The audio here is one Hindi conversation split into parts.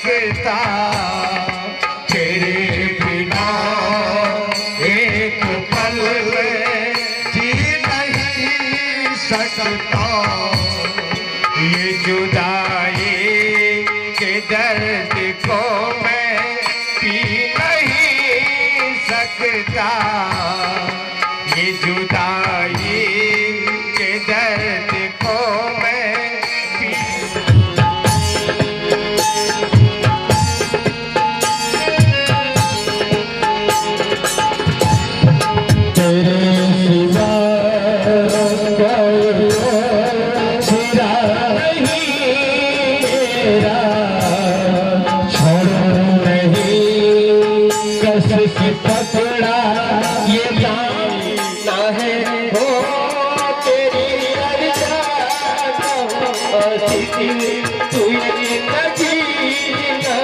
सकता तेरे बिना एक पल जी नहीं सकता। ये जुदाई के दर्द को मैं पी नहीं सकता। ये जुदाई के दर्द को मैं पकड़ा ये जानना है हो तेरी अर्जा तू ये नजीना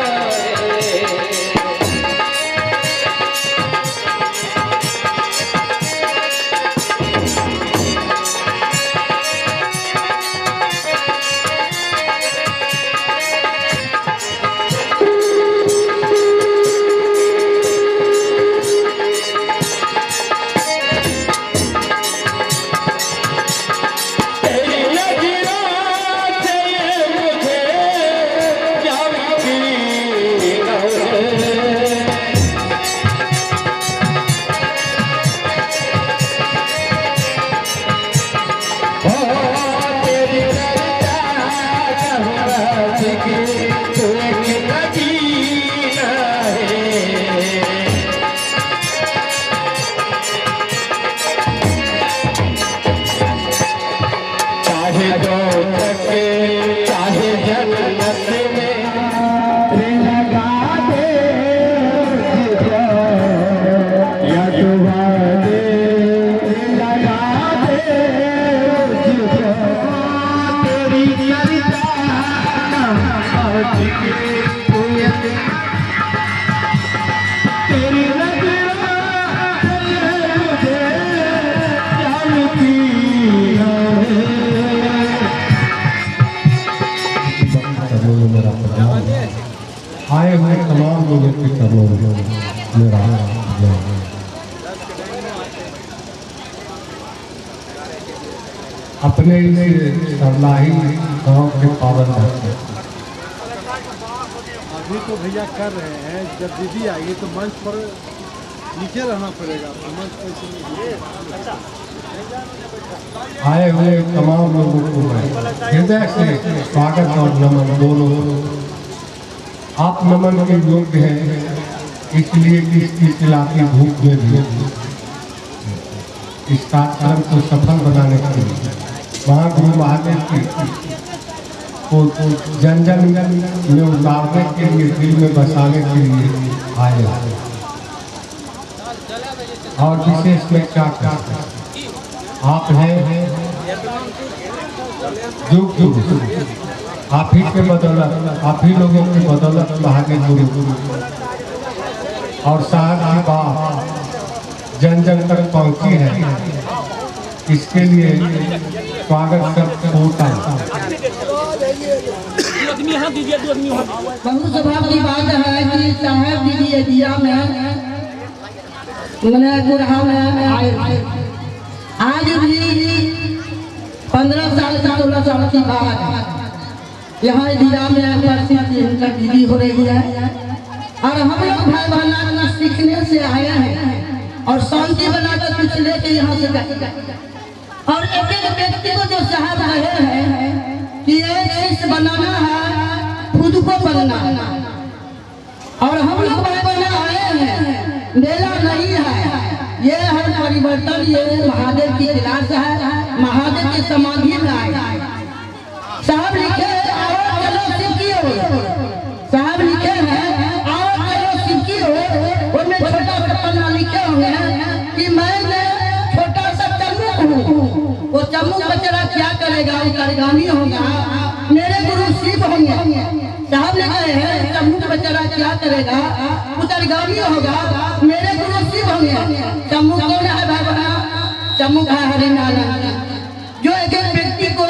तेरी नजरा मुझे जानती है। मेरा प्रणाम, आए हुए तमाम लोगों की करो मेरा अपने इस सरलाही गाँव के पावन रहते। अभी तो भैया कर रहे हैं, जब दीदी आएगी तो मंच पर नीचे रहना पड़ेगा, मंच पर से नहीं। आए हुए तमाम लोगों को मैं हृदय से स्वागत और नमन दोनों। आप नमन के योग्य हैं, इसलिए कि इसकी खिलाफी भूख में भी इस कार्यक्रम को सफल बनाने के लिए महागुरु महादेव की को जन जन में उतारने के लिए, दिल में बसाने के लिए आए। और विशेष में क्या कहते हैं, आप हैं जो आप ही के बदौलत, आप ही लोगों की बदौलत महादेव गुरु और साहब की बात जन जन तक पहुंची है। इसके लिए स्वागत होता है। बहुत सौभाग्य की बात है कि साहब दीदी एरिया में मैंने गुरहा में आए। आज भी 15 साल 16 साल की बात यहाँ एरिया में प्रसिद्ध दीदी हो रही है। और हम लोग भाई बहना सीखने से आए हैं और शांति बनाकर कुछ लेके यहाँ से गए। और एक एक व्यक्ति को जो साहब रहे हैं कि एक चीज बनाना है, खुद को बनना। और हम लोग भाई बहना आए हैं, मेला नहीं है, ये है परिवर्तन। ये महादेव की क्लास है, महादेव की समाधि में आए। साहब लिखे आओ चलो शिव की ओर। साहब लिखे हैं आओ चलो शिव की ओर। उनमें छोटा सा पन्ना लिखे हुए हैं कि मैं छोटा सा चम्मू हूँ। वो चम्मू बचरा क्या करेगा, वो करगामी होगा, मेरे गुरु शिव होंगे। साहब ने कहे हैं चम्मू बचरा क्या करेगा, वो करगामी होगा, मेरे गुरु शिव होंगे। चम्मू कौन है भाई बहना? चम्मू है हरिनारायण, जो एक एक व्यक्ति को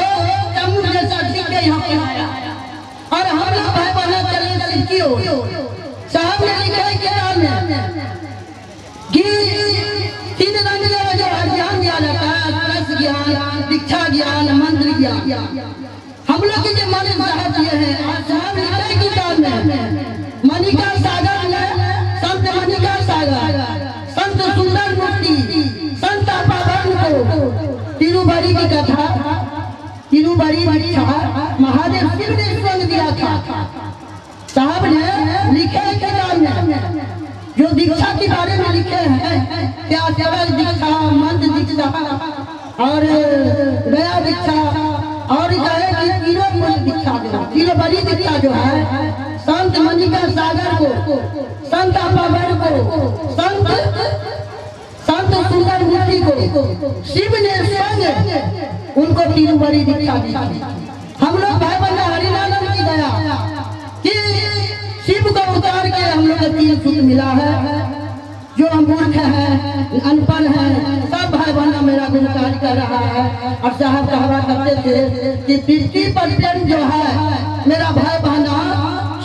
चम्मू जैसा सीख के यहाँ पे आया। और हम लोग भाई बहना चले शिव की ओर। साहब ने लिखा है किताब में कि 3 रंग जो ज्ञान दिया जाता है, रस ज्ञान, दीक्षा ज्ञान, मंत्र ज्ञान। हम लोग के मन साहब दिए हैं। साहब लिखा है किताब में मणिका सागर में संत मणिका सागर, संत सुंदर मूर्ति, संत पावन को तिरुबरी की कथा, तिरुबरी महादेव शिव ने स्वयं दिया था। साहब ने लिखे किताब में जो दीक्षा के बारे में लिखे हैं, क्या केवल दीक्षा, मंत्र दीक्षा और गया दीक्षा, और कहे कि तिरुबरी दीक्षा जो, तिरुबरी दीक्षा जो है, संत मणिका सागर को, संत पावन को, संत सुंदर मूर्ति को शिव ने स्वयं उनको तिरुबरी दीक्षा दी। हम लोग भाई बंदा हरिनारायण की दया कि शिव को उतार के हम लोग को 3 सूत्र मिला है। जो मूर्ख है, अनपढ़ है, सब भाई बहना मेरा गुणगान कर रहा है। और साहब कहवा करते थे कि 50% जो है मेरा भाई बहना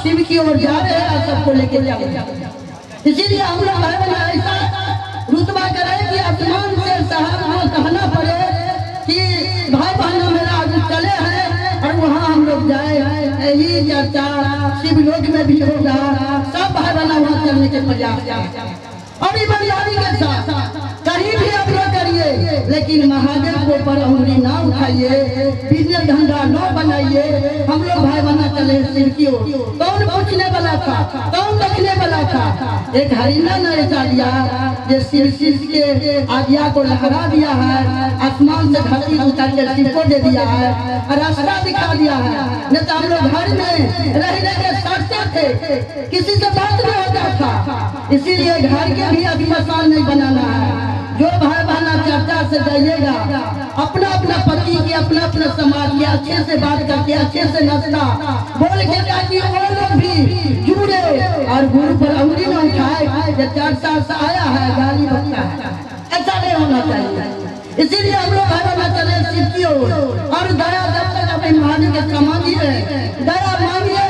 शिव की ओर जा रहे हैं और सबको लेके जा रहे हैं। इसीलिए हम लोग भाई बहना ऐसा रुतबा करें कि आसमान से साहब को कहना पड़े कि भाई बहना मेरा आगे चले हैं और वहाँ हम लोग जाए हैं। यही चर्चा शिव लोक में भी होगा, सब भाई बहना वहाँ चलने के प्रयास। और ईमानदारी के साथ कहीं भी आप लोग करिए, लेकिन महादेव को पर उंगली ना उठाइए, बिजनेस धंधा न बनाइए। हम लोग भाई बहना चले शिव की ओर। कौन पूछने वाला था, कौन देखने वाला था? एक हरिना ने ऐसा दिया जो शिव के आज्ञा को लहरा दिया है, आसमान से धरती उतर के शिव को दे दिया है और रास्ता दिखा दिया है। नहीं तो हम लोग घर में रहने के सोचते थे, किसी से बात नहीं होता था। इसीलिए घर के भी अभिमान नहीं बनाना है। जो भाई बहना चर्चा से जाइएगा, अपना अपना पति के, अपना अपना समाज के अच्छे से बात करके, अच्छे से नाचना बोल के, ताकि वो लोग भी और गुरु पर उंगली न उठाए जब 4 साल से आया है गाली बकता है, ऐसा नहीं होना चाहिए। इसीलिए हम लोग आना चले शिव की ओर और दया जब तक अपने महादेव के समाधि है दया मांगिए।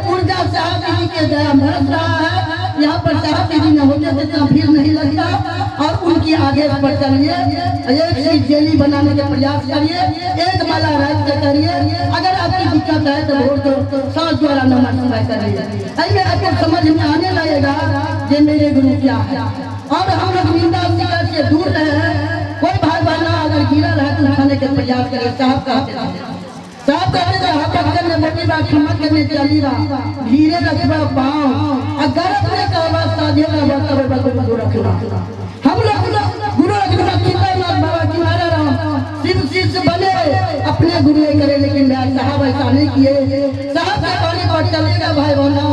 ऊर्जा साहब दीदी के दया बरस रहा है। यहाँ पर साहब दीदी न होते तो इतना भीड़ नहीं लगता और उनकी आदेश पर चलिए। एक चीज जेली बनाने का प्रयास करिए, एक माला रात के करिए। अगर आपकी दिक्कत है तो वोट दो, सांस द्वारा नमः शिवाय करिए। ऐसे आपको समझ में आने लगेगा ये मेरे गुरु क्या है। और हम लोग निंदा शिकायत से दूर रहे। कोई भाई बहना अगर गिरा रहा तो उठाने के प्रयास करे। साहब कहते थे हाथ पकड़ में मोटी बात क्षमा करने चली रहा धीरे रखना पाँव अगर अपने का आवाज साधे रखना। हम लोग गुरु रघुनाथ बाबा किनारा राम शिव शिष्य बने अपने गुरु करे, लेकिन साहब ऐसा नहीं किए। साहब के पानी पर चलेगा भाई बहना।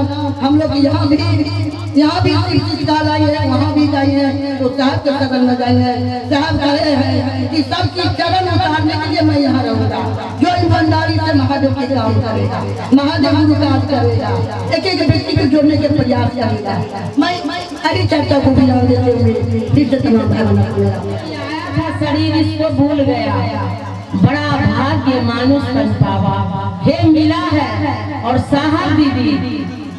हम लोग यहाँ भी शिक्षित आइए, वहाँ भी जाइए तो साहब के शरण में जाइए। साहब कहे हैं कि सबकी चरण उतारने के लिए मैं यहाँ रहूँगा। जो ईमानदारी से महादेव के काम करेगा, महादेव गुरु काम करेगा, एक एक व्यक्ति को जोड़ने के प्रयास करेगा। मैं हरी चर्चा को विराम देते हुए फिर से तमाम भावना शरीर इसको भूल गया, बड़ा भाग्य मानुष बन पावा हे मिला है। और साहब दीदी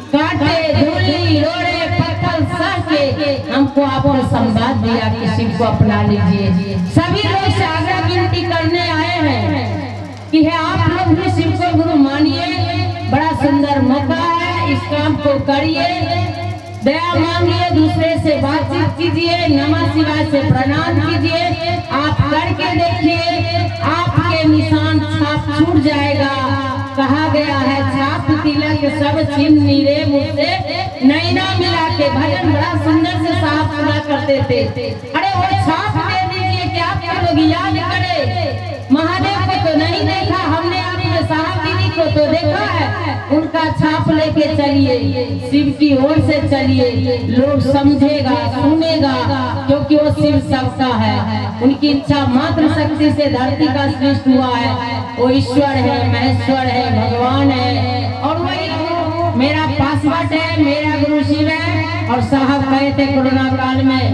काटे धूली रोड़े पत्थर सह के हमको आपको संवाद दिया कि शिव को अपना लीजिए। सभी लोग से आग्रह विनती करने आए हैं कि है आप लोग भी शिव को गुरु मानिए। बड़ा सुंदर मौका है, इस काम को करिए, दया मांगिए, दूसरे से बातचीत कीजिए, नमः शिवाय से प्रणाम कीजिए। आप करके देखिए, आपके निशान छाप छूट जाएगा। कहा गया है छाप तिलक सब छिन्न नीरे मुझसे नैना मिला के। भजन बड़ा सुंदर से साहब सुना करते थे। अरे वो छाप दे दीजिए कि आप लोग याद करें। महादेव को तो नहीं देखा हमने, आपने साहब दीदी को तो देखा है। उनका छाप लेके चलिए, शिव की ओर से चलिए, लोग समझेगा सुनेगा, क्योंकि वो शिव सबका है। उनकी इच्छा मात्र शक्ति से धरती का सृष्टि हुआ है। वो ईश्वर है, महेश्वर है, भगवान है। और वही मेरा पासवर्ड है, मेरा गुरु शिव है। और साहब कहे थे कोरोना काल में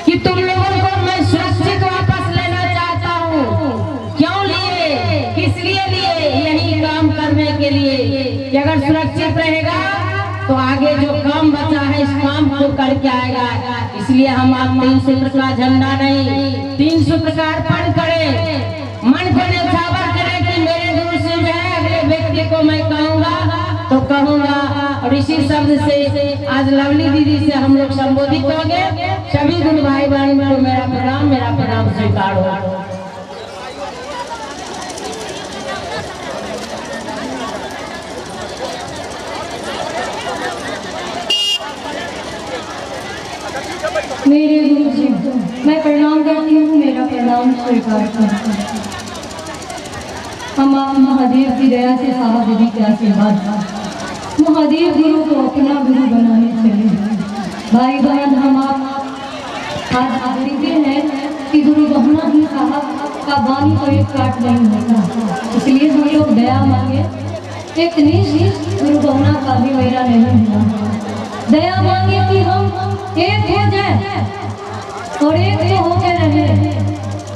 कि तुम लोगों को मैं सुरक्षित वापस लेना चाहता हूँ। क्यों लिए, किस लिए लिए? यही काम करने के लिए कि अगर सुरक्षित रहेगा तो आगे जो काम बचा है इस काम को करके आएगा। इसलिए हम आप 3 सूत्र का झंडा नहीं, 3 सूत्र का अर्पण करें। मन को न्यौछावर करें कि मेरे गुरु शिव है। अगले व्यक्ति को मैं कहूँगा तो कहूँगा। और इसी शब्द से आज लवली दीदी से हम लोग संबोधित होंगे। सभी गुरु भाई बहन को मेरा प्रणाम स्वीकार हो। मेरे गुरु जी मैं प्रणाम करती हूँ, मेरा प्रणाम स्वीकार करती हूँ। हम आप महादेव की दया से साहब दीदी के आशीर्वाद महादेव गुरु को अपना गुरु बनाने चले। भाई बहन हम आप आज देखते हैं कि गुरु बहना ही साहब का बानी तो एक काट नहीं होता। इसलिए हम लोग दया मांगे। एक निश्चित गुरु बहना का भी मेरा नहीं हुआ। दया मांगे कि हम एक हो जाए और एक तो होकर रहे।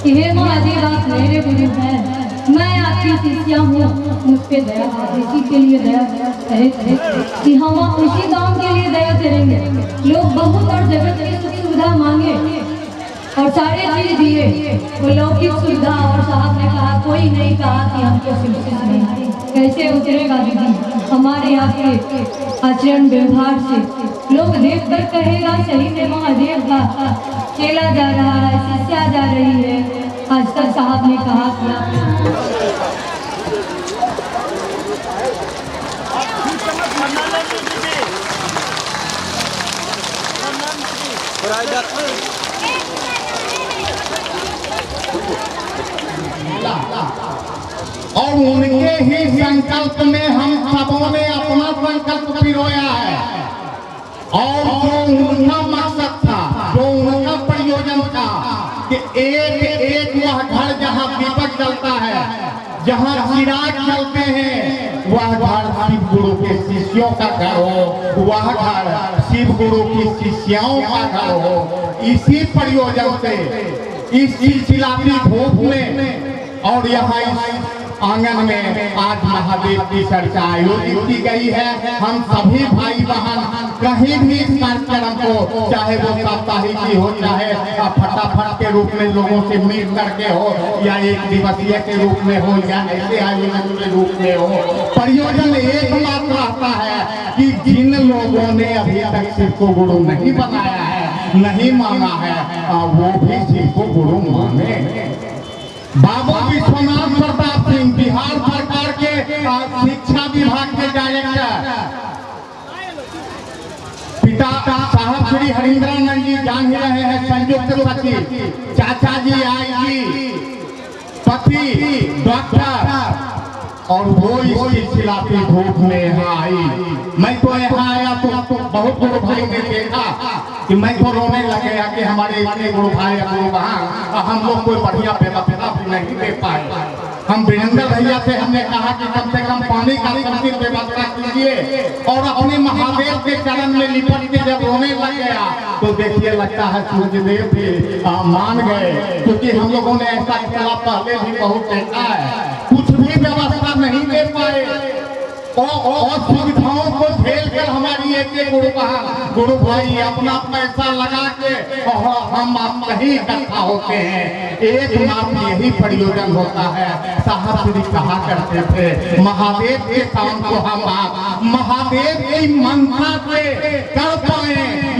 हे महादेव आप मेरे गुरु हैं, मैं आपकी शिष्या हूँ, मुझ पे दया इसी के लिए दया करे कि हम उसी काम के लिए दया करेंगे। लोग बहुत और जगत की सुख सुविधा मांगे और सारे चीज दिए, वो लौकिक सुविधा। और साहब ने कहा कोई नहीं कहा कि हमको शिक्षित नहीं। कैसे उतरेगा दीदी हमारे आपके आचरण व्यवहार से? लोग देख कर कहेगा सही में महादेव का चेला जा रहा है, शिष्या जा रही है। आज तक साहब ने कहा और उनके ही संकल्प में हम सबों ने अपना संकल्प पिरोया है। और जो उनका मकसद था, जो उनका प्रयोजन था कि एक एक वह घर जहाँ दीपक जलता है, जहाँ चिराग चलते हैं वह घर शिव गुरु के शिष्यों का घर हो, वह घर शिव गुरु की शिष्याओं का घर हो। इसी प्रयोजन से इस चिलचिलाती धूप में और यहाँ इस आंगन में आज महादेव की चर्चा आयोजित की गई है। हम सभी भाई बहन कहीं भी इस कार्यक्रम को, चाहे वो साप्ताहिक ही हो, चाहे फटाफट के रूप में लोगों से मिल करके हो, या एक दिवसीय के रूप में हो, या ऐसे आयोजन के रूप में हो, प्रयोजन एकमात्र रहता है कि जिन लोगों ने अभी तक शिव को गुरु नहीं बनाया है, नहीं माना है, वो भी शिव को गुरु माने। बाबा विश्वनाथ प्रताप सिंह बिहार सरकार के शिक्षा विभाग के डायरेक्टर, पिता साहब श्री हरिंद्रानंद जी जान ही रहे हैं संयुक्त सचिव, चाचा जी आईजी, पति डॉक्टर, और वो इस सिलसिलाती धूप में यहाँ आई। मैं तो यहाँ आया तो बहुत गुरु भाई ने देखा कि मैं तो रोने लग गया कि हमारे इतने गुरु भाई गुरु बहन हम लोग कोई बढ़िया व्यवस्था भी नहीं दे पाए। हम वीरेंद्र भैया से हमने कहा कि कम से कम पानी का समुचित व्यवस्था कीजिए, और अपने महादेव के चरण में लिपट के जब रोने लग गया तो देखिए लगता है सूर्यदेव भी मान गए, क्योंकि हम लोगों ने ऐसा खेला पहले भी बहुत देखा है। कुछ भी व्यवस्था नहीं दे पाए और सुविधाओं को झेल कर हमारी एक गुरु भाई अपना पैसा लगा के हम आप कहीं इकट्ठा होते हैं। एकमात्र यही प्रयोजन होता है। साहब श्री कहा करते थे महादेव के काम को हम आप महादेव की मनसा से कर पाए,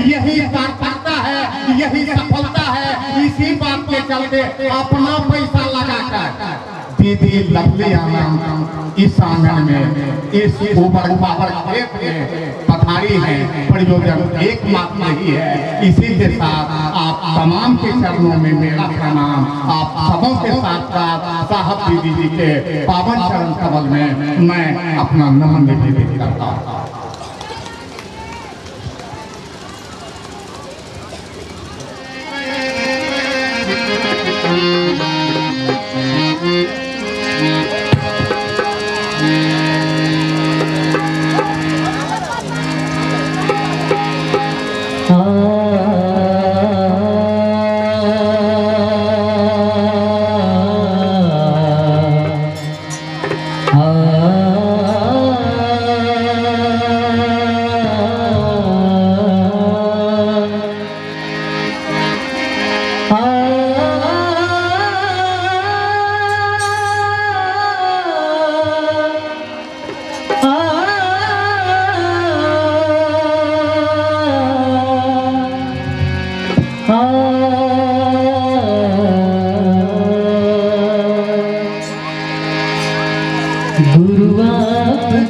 यही सार्थकता है, यही सफलता है। इसी बात के चलते अपना पैसा लगाकर दीदी लवली आनंद इस आंगन में, इस ऊपर खेत में पधारी है। प्रयोजन एकमात्र ही है। इसी के साथ आप तमाम के चरणों में मेरा प्रणाम। आप सबों के साथ साथ साहब दीदी जी के पावन चरण कमल में मैं अपना नमन निवेदित करता हूँ।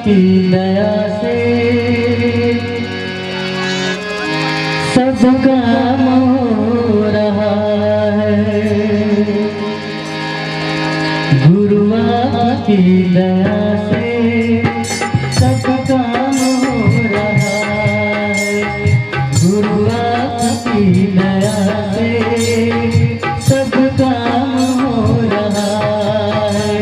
की दया से सब काम हो रहा है। गुरु की दया से सब काम हो रहा है। गुरु की दया से सब काम हो रहा है।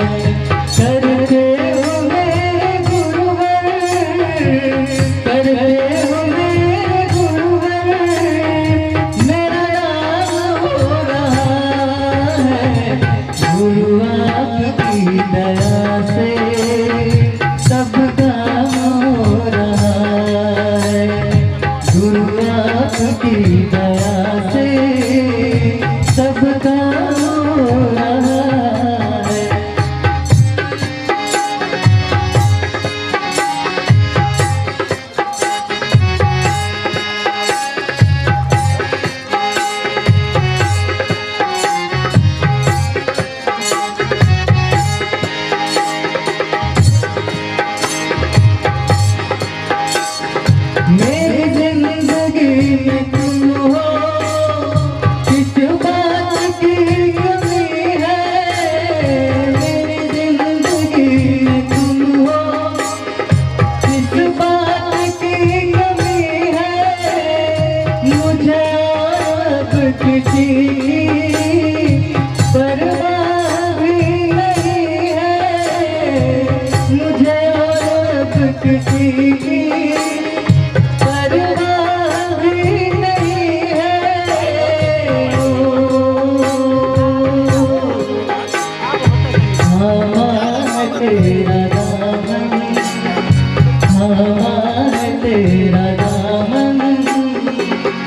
करते परवाह भी नहीं है। तेरा दामन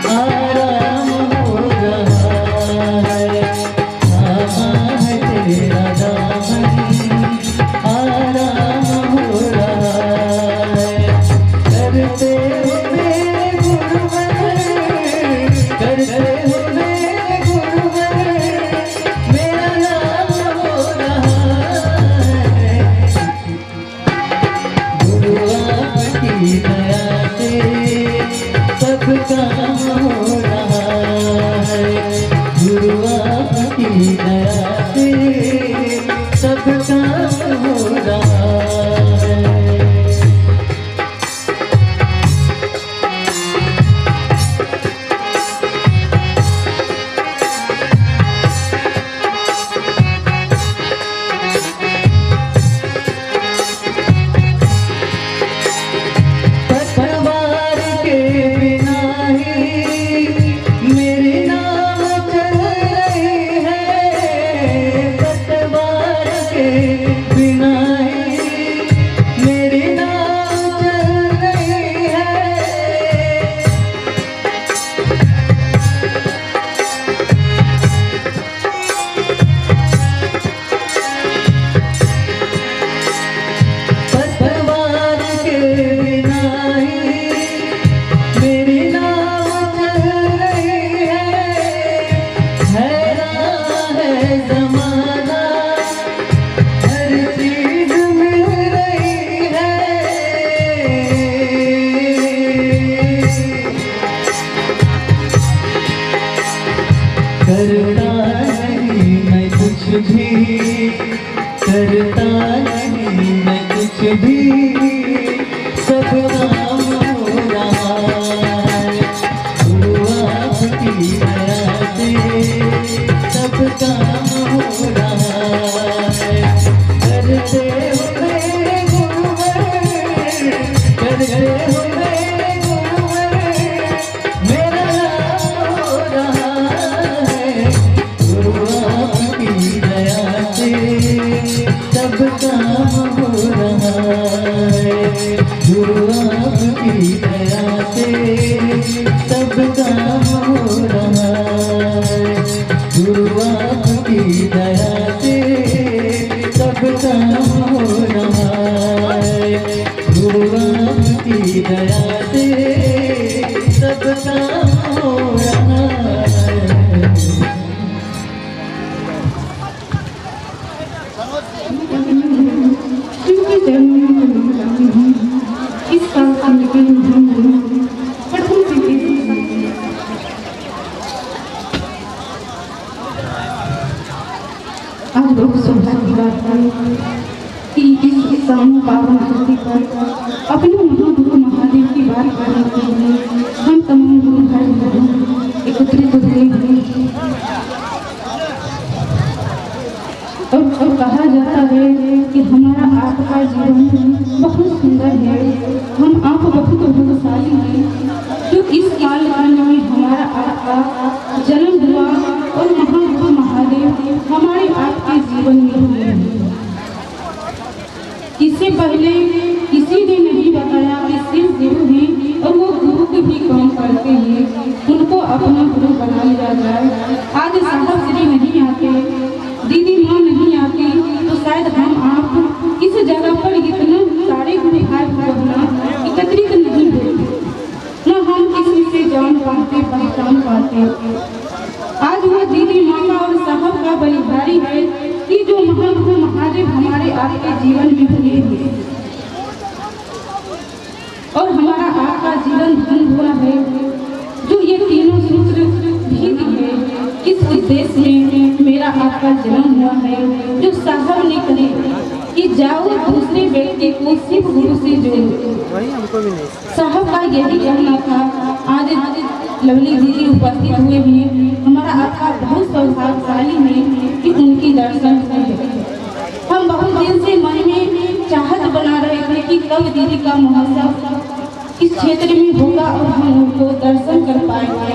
आराम हो रहा है, थामा है तेरा दामन आराम हो रहा है। करते हो मेरे गुणवन, करते हो मेरे गुणवन, मेरा नाम हो रहा है। गुरु आपकी दया से सब काम हो रहा है, गुरु आपकी दया से सब काम हो रहा है। पतवार के बिना ही मेरी नाव चल रही है, पतवार के बिना ही मेरी नाव चल रही है। पतवार के बिना ही मेरी नाव चल रही है। हैरान है ज़माना, हर चीज़ मिल रही है। करता नहीं मैं कुछ भी, करता नहीं मैं कुछ भी, सब काम हो रहा है। गुरु आपकी दया से सब काम हो रहा है। करते हो मेरे गुरुवर, करते हो मेरे गुरुवर, मेरा नाम हो रहा है। गुरु आपकी दया से सब काम हो रहा है, गुरु आपकी दया से सब काम हो रहा है, गुरु आपकी दया से सब काम हो रहा है, गुरु आपकी दया से सब काम हो रहा है। आज लोग सौभाग्यवान कि इस सामूहिक पावन धरती पर अपने महागुरु महादेव की बात करने के लिए हम तमाम गुरु भाई बहन एकत्रित हुए हैं। और कहा जाता है कि हमारा आपका जीवन बहुत सुंदर है, हम आप बहुत भाग्यशाली हैं जो इस काल में हमारा आपका जन्म हुआ और महागुरु महादेव हमारे आपके जीवन में हुए हैं। इससे पहले किसी ने नहीं बताया कि सिर्फ गुरु हैं और वो गुरु के भी काम करते हैं, उनको अपना गुरु बना लिया जाए। आज साहब श्री नहीं आते, दीदी माँ नहीं आती, तो शायद हम आप इस जगह पर इतना सारे गुरु भाई बहना एकत्रित नहीं होते, न हम किसी से जान पाते पहचान पाते। आज वो दीदी मामा और साहब का बलिहारी है कि जो महागुरु महादेव हमारे आपके जीवन में हुए हैं और हमारा आपका जीवन धन हुआ है। जो ये तीनों सूत्र भी दिए किस उद्देश्य में मेरा आपका जन्म हुआ है, जो साहब ने कहे कि जाओ दूसरे व्यक्ति को सिर्फ गुरु से जोड़ो। साहब का यही कहना था। आज लवली दीदी उपस्थित हुए हैं, हमारा आपका बहुत सौभाग्यशाली है कि उनकी दर्शन हुए। हम बहुत दिन से मन में चाहत बना रहे थे कि कब दीदी का महोत्सव इस क्षेत्र में होगा और हम उनको दर्शन कर पाएंगे।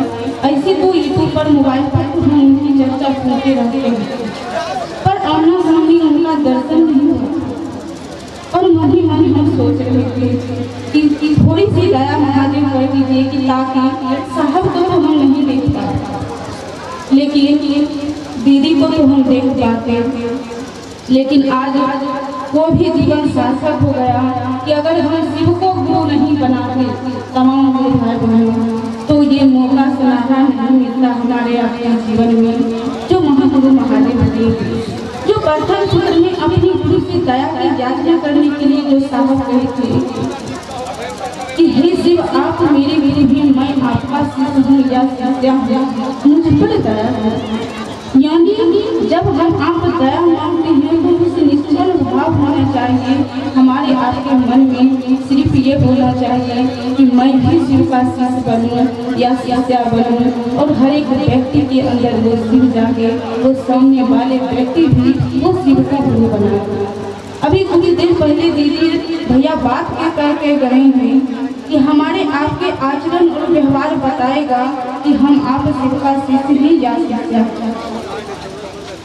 ऐसे तो यूट्यूब पर मोबाइल पर हम उनकी चर्चा सुनते रहते हैं, पर आमना सामने उनका दर्शन नहीं हुआ। और मन ही मन हम सोच रहे थे कि थोड़ी सी दया महादेव कर दीजिए कि ताकि साहब को तो हम नहीं देख पाते, लेकिन दीदी को तो हम देख पाते। लेकिन आज वो भी जीवन सार्थक हो गया कि अगर हम शिव को गुरु नहीं बनाते तमाम मेरे भाई बहनों, तो ये मौका सुनहरा नहीं मिलता हमारे अपने जीवन में जो महागुरु महादेव देव जो प्रथम सूत्र में अपनी गुरु से दया की याचना करने के लिए जो साहब कहे थे कि हे शिव आप मेरे गुरु हैं, मैं आपका शिष्य हूँ या शिष्या हूँ, मुझ पर दया है। यानी जब हम आप दया मांगते हैं तो उस निश्चल भाव होना चाहिए हमारे आपके मन में, सिर्फ ये होना चाहिए कि मैं भी शिव का शिष्य बनूं या शिष्या बनूं, और हर एक व्यक्ति के अंदर वो शिव जागे, वो सामने वाले व्यक्ति भी वो शिव का गुरु बनाए। अभी कुछ देर पहले दीदी भैया बात कह के गए हैं कि हमारे आपके आचरण और व्यवहार बताएगा कि हम आप शिव का शिष्य ही या शिष्या।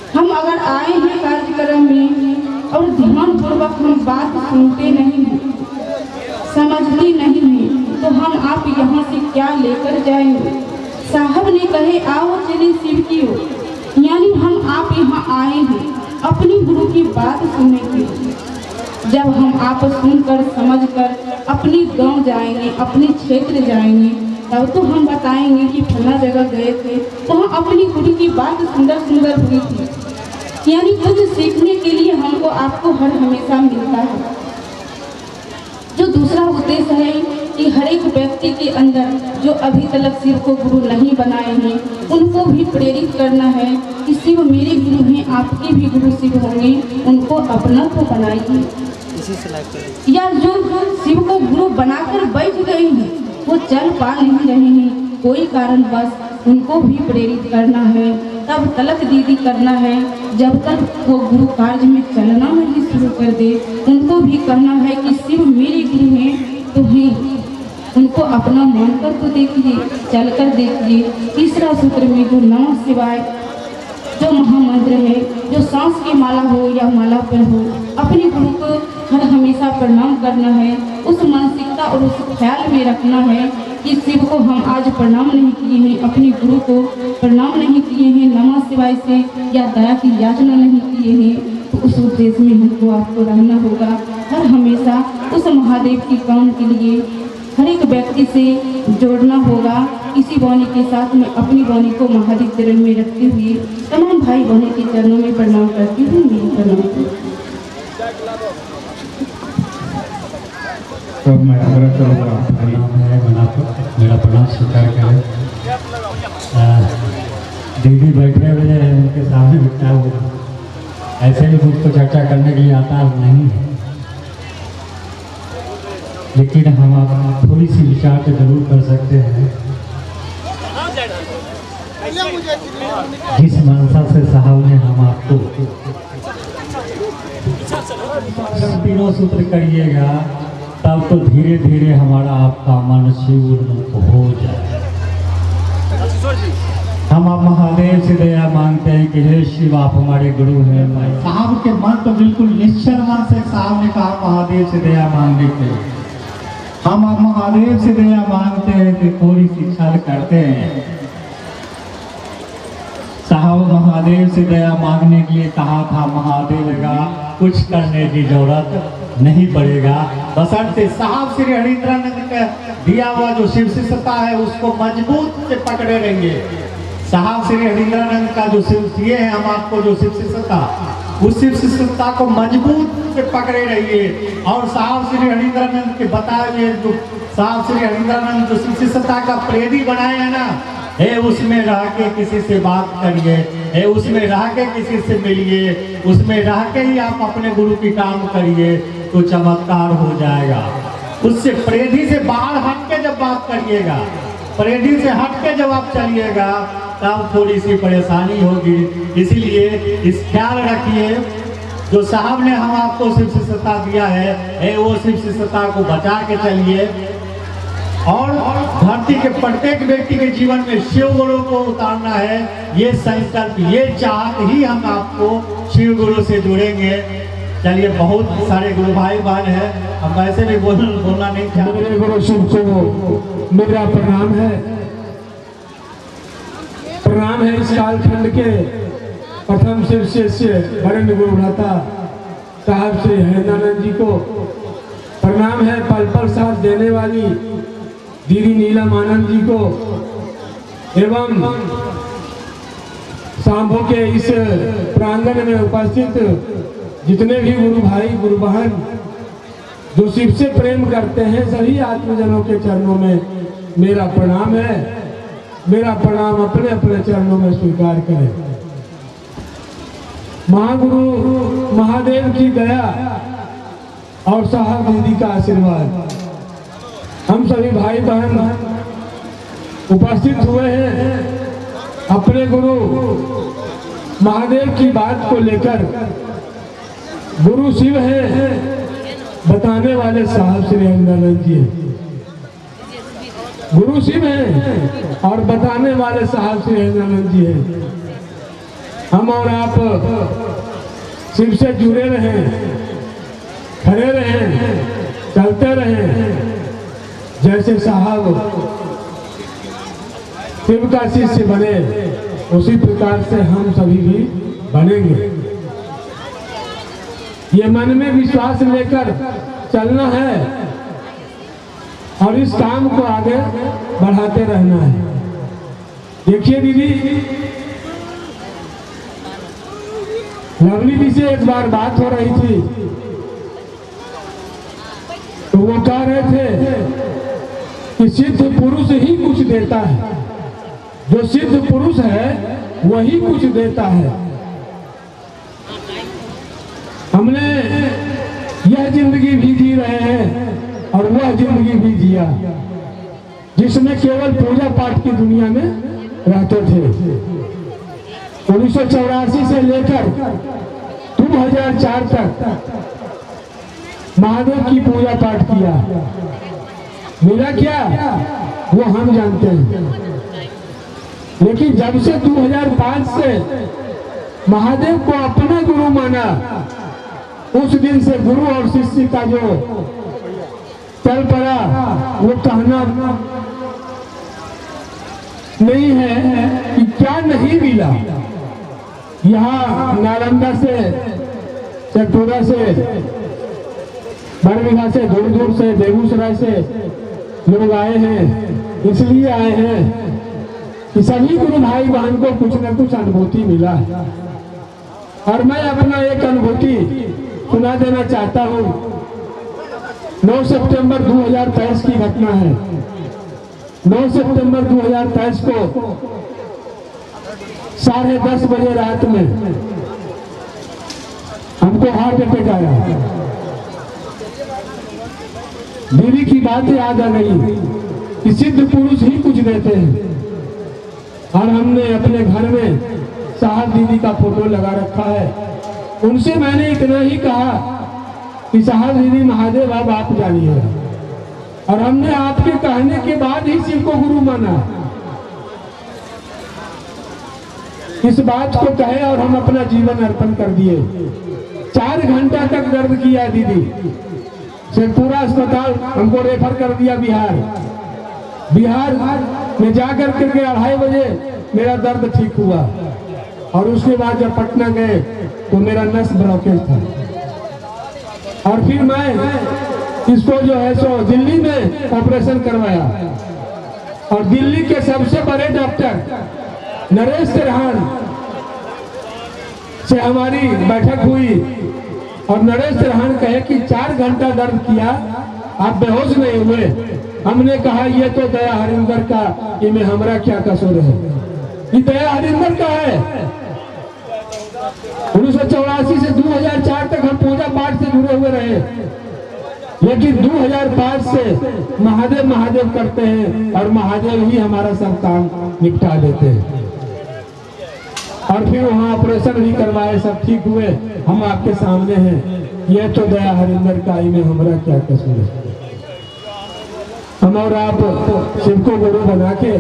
हम अगर आए हैं कार्यक्रम में और ध्यान पूर्वक हम बात सुनते नहीं हैं, समझते नहीं हैं, तो हम आप यहाँ से क्या लेकर जाएंगे। साहब ने कहे आओ चले शिव की ओर, यानी हम आप यहाँ आए हैं अपनी गुरु की बात सुनने के लिए। जब हम आप सुनकर समझकर अपनी गांव जाएंगे, अपने क्षेत्र जाएंगे, तब तो हम बताएंगे कि फला जगह गए थे, वहाँ अपनी गुरु की बात सुंदर सुंदर हुई थी। यानी कुछ सीखने के लिए हमको आपको हर हमेशा मिलता है। जो दूसरा उद्देश्य है कि हर एक व्यक्ति के अंदर जो अभी तक शिव को गुरु नहीं बनाए हैं, उनको भी प्रेरित करना है कि शिव मेरे गुरु हैं, आपके भी गुरु शिव होंगे, उनको अपना को बनाइए। या जो शिव को गुरु बनाकर बैठ गए हैं, वो चल पा नहीं रहे हैं कोई कारणवश, उनको भी प्रेरित करना है। तब तलक दीदी करना है जब तक वो गुरु कार्य में चलना नहीं शुरू कर दे, उनको भी कहना है कि शिव मेरे गुरु हैं तो हैं, उनको अपना मानकर तो देखिए, चलकर देखिए। तीसरा सूत्र में जो नमः शिवाय जो महामंत्र है, जो सांस की माला हो या माला पर हो, अपने गुरु को हर हमेशा प्रणाम करना है। उस मानसिकता और उस ख्याल में रखना है कि शिव को हम आज प्रणाम नहीं किए हैं, अपने गुरु को प्रणाम नहीं किए हैं, नमः शिवाय से या दया की याचना नहीं किए हैं, तो उस उद्देश्य में हमको आपको रहना होगा। हर हमेशा उस महादेव के काम के लिए हर एक व्यक्ति से जोड़ना होगा। इसी वाणी के साथ में अपनी वाणी को महादेव चरण में रखते हुए तमाम भाई बहनों के चरणों में प्रणाम करती हूँ। मेरी प्रणाम। तो मैं आग्रह करूँगा मेरा प्रणाम स्वीकार करें। दीदी बैठे हुए हैं, उनके सामने बैठा हुआ ऐसे भी मुझको चर्चा करने के लिए आता नहीं है, लेकिन हम आप थोड़ी सी विचार तो जरूर कर सकते हैं। जिस मनसा से साहब ने हम आपको तीनों सूत्र करिएगा, तब तो धीरे धीरे हमारा आपका मन शिव उन्मुख हो जाए। हम आप महादेव से दया मांगते हैं कि हे शिव आप हमारे गुरु हैं। साहब के मन तो बिल्कुल निश्चल मन से साहब ने कहा महादेव से दया मांगने के लिए। हम आप महादेव से दया मांगते हैं कि थोड़ी सी छल करते हैं। साहब महादेव से दया मांगने के लिए कहा था, महादेव का कुछ करने की जरूरत नहीं पड़ेगा, बशर्ते साहब श्री हरिंद्रानंद का दिया हुआ जो शिव शिष्यता है उसको मजबूत से पकड़े रहेंगे। साहब श्री हरिंद्रानंद का जो शिव दिए हैं हम आपको जो शिव शिष्यता, उस शिव शिष्यता को मजबूत से पकड़े रहिए। और साहब श्री हरिंद्रानंद के बताए हुए जो साहब श्री हरिंद्रानंद जो शिव शिष्यता का प्रेरी बनाए हैं ना, है उसमें रह के किसी से बात करिए, है उसमें रह के किसी से मिलिए, उसमें रह के ही आप अपने गुरु की काम करिए तो चमत्कार हो जाएगा। उससे प्रेरी से बाहर हट के जब बात करिएगा, प्रेरी से हट के जब आप चलिएगा तब थोड़ी सी परेशानी होगी। इसलिए इस ख्याल रखिए जो साहब ने हम आपको शिव शिष्यता दिया है वो शिव शिष्यता को बचा के चलिए। और धरती के प्रत्येक व्यक्ति के जीवन में शिव गुरु को उतारना है, ये संकल्प, ये चाहत ही हम आपको शिव गुरु से जुड़ेंगे। चलिए, बहुत सारे गुरु भाई बहन हैं, अब वैसे भी बोलना नहीं चाहते। मेरे गुरु शिव को मेरा प्रणाम है। प्रणाम है इस कालखंड के प्रथम शिव शिष्य वरेण्य गुरु भ्राता साहब श्री हरिंद्रानंद जी को। प्रणाम है पल पल साथ देने वाली दीदी नीलम आनंद जी को, एवं शांभो के इस प्रांगण में उपस्थित जितने भी गुरु भाई गुरु बहन जो शिव से प्रेम करते हैं, सभी आत्मजनों के चरणों में मेरा प्रणाम है। मेरा प्रणाम अपने अपने चरणों में स्वीकार करें। महागुरु महादेव की दया और साहब दीदी का आशीर्वाद हम सभी भाई बहन उपस्थित हुए हैं अपने गुरु महादेव की बात को लेकर। गुरु शिव हैं, बताने वाले साहब श्री हरिंद्रानंद जी हैं। गुरु शिव हैं और बताने वाले साहब श्री हरिंद्रानंद जी हैं। हम और आप शिव से जुड़े रहें, खड़े रहें, चलते रहें, जैसे साहब शिव का शिष्य बने उसी प्रकार से हम सभी भी बनेंगे। ये मन में विश्वास लेकर चलना है और इस काम को आगे बढ़ाते रहना है। देखिए दीदी, लवली जी से एक बार बात हो रही थी तो वो कह रहे थे कि सिद्ध पुरुष ही कुछ देता है, जो सिद्ध पुरुष है वही कुछ देता है। हमने यह जिंदगी भी जी रहे हैं और वह जिंदगी भी जिया जिसमें केवल पूजा पाठ की दुनिया में रहते थे। 1984 से लेकर 2004 तक महादेव की पूजा पाठ किया। मेरा क्या वो हम जानते हैं, लेकिन जब से 2005 से महादेव को अपना गुरु माना, उस दिन से गुरु और शिष्य का जो चल पड़ा वो कहना नहीं है कि क्या नहीं मिला। यहाँ नालंदा से, चटोरा से, बरबीघा से, दूर दूर से, बेगूसराय से लोग आए हैं। इसलिए आए हैं कि सभी गुरु भाई बहन को कुछ न कुछ अनुभूति मिला है और मैं अपना एक अनुभूति सुना देना चाहता हूँ। 9 सितंबर 2023 की घटना है। 9 सितंबर 2023 को 10:30 बजे रात में हमको हार्ट अटैक आया। दीदी की बात याद आ गई कि सिद्ध पुरुष ही कुछ देते हैं और हमने अपने घर में साहब दीदी का फोटो लगा रखा है। उनसे मैंने इतना ही कहा कि साहब दीदी महादेव अब आप जानिए, और हमने आपके कहने के बाद ही शिव को गुरु माना। इस बात को कहे और हम अपना जीवन अर्पण कर दिए। 4 घंटा तक दर्द किया दीदी, शेखपुरा अस्पताल हमको रेफर कर दिया बिहार में जाकर के 2:30 बजे मेरा दर्द ठीक हुआ और उसके बाद जब पटना गए तो मेरा नस ब्लॉकेज था और फिर मैं इसको जो है सो दिल्ली में ऑपरेशन करवाया और दिल्ली के सबसे बड़े डॉक्टर नरेश तिरहान से हमारी बैठक हुई और नरेश तिरहान कहे कि 4 घंटा दर्द किया, आप बेहोश नहीं हुए। हमने कहा ये तो दया हरिंदर का, इनमें हमारा क्या कसूर है, ये दया हरिंदर का है। 1984 से 2004 तक हम पूजा पाठ से जुड़े हुए रहे, लेकिन 2005 से महादेव महादेव करते हैं और महादेव ही हमारा सब काम निपटा देते हैं। और फिर वहाँ ऑपरेशन भी करवाए, सब ठीक हुए। हम आपके सामने हैं, ये तो दया हरिंदर का, इनमें हमारा क्या कसूर है। हम और आप शिव को गुरु बना के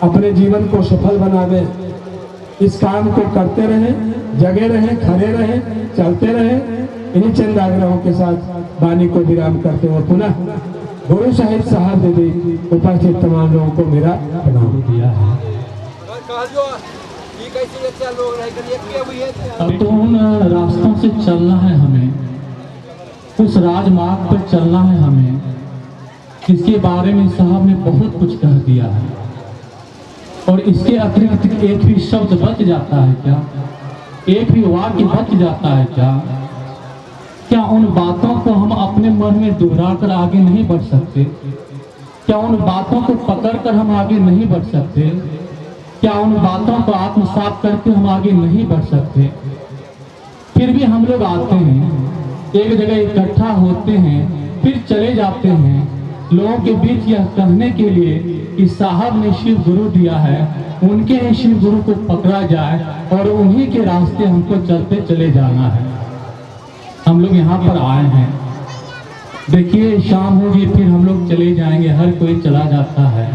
अपने जीवन को सफल बनावे, इस काम को करते रहें, जगे रहें, खड़े रहें, चलते रहें इन्हीं चंद आग्रहों के साथ वाणी को विराम करते हुए पुनः गुरु साहिब साहब दीदी उपस्थित तमाम लोगों को मेरा प्रणाम दिया है। अब तो उन रास्तों से चलना है हमें, उस राजमार्ग पर चलना है हमें, जिसके बारे में साहब ने बहुत कुछ कह दिया है। और इसके अतिरिक्त एक भी शब्द बच जाता है क्या? एक भी वाक्य बच जाता है क्या? क्या उन बातों को हम अपने मन में दोहरा कर आगे नहीं बढ़ सकते? क्या उन बातों को पकड़ कर हम आगे नहीं बढ़ सकते? क्या उन बातों को आत्मसात करके हम आगे नहीं बढ़ सकते? फिर भी हम लोग आते हैं, एक जगह इकट्ठा होते हैं, फिर चले जाते हैं लोगों के बीच यह कहने के लिए कि साहब ने शिव गुरु दिया है, उनके ही शिव गुरु को पकड़ा जाए और उन्हीं के रास्ते हमको चलते चले जाना है। हम लोग यहाँ पर आए हैं, देखिए शाम होगी फिर हम लोग चले जाएंगे, हर कोई चला जाता है,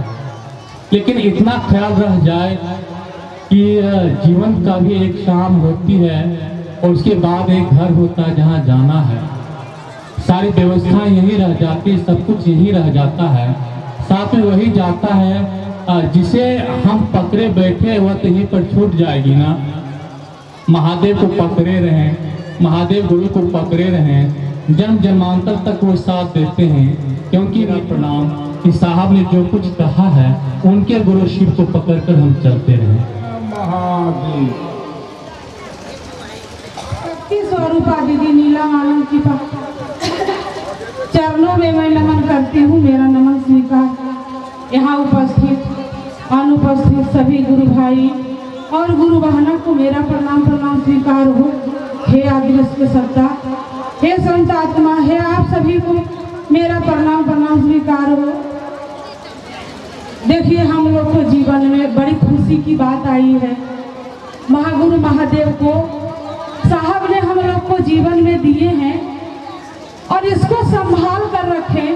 लेकिन इतना ख्याल रह जाए कि जीवन का भी एक शाम होती है और उसके बाद एक घर होता है जहाँ जाना है। सारी व्यवस्थाएं यही रह जाती है, सब कुछ यही रह जाता है, साथ में वही जाता है जिसे हम पकड़े बैठे वह तो यहीं पर छूट जाएगी ना। महादेव को पकड़े रहें, महादेव गुरु को पकड़े रहें, जन्म जन्मांतर तक वो साथ देते हैं, क्योंकि प्रणाम कि साहब ने जो कुछ कहा है उनके गुरु शिव को पकड़कर हम चलते रहें। महादेव शक्ति स्वरूपा दीदी नीला आनंद की चरणों में मैं नमन करती हूँ, मेरा नमन स्वीकार। यहाँ उपस्थित अनुपस्थित सभी गुरु भाई और गुरु बहनों को मेरा प्रणाम स्वीकार हो। हे आदिवस सत्ता, हे संत आत्मा, हे आप सभी को मेरा प्रणाम स्वीकार हो। देखिए हम लोग को जीवन में बड़ी खुशी की बात आई है, महागुरु महादेव को साहब ने हम लोग को जीवन में दिए हैं और इसको संभाल कर रखें।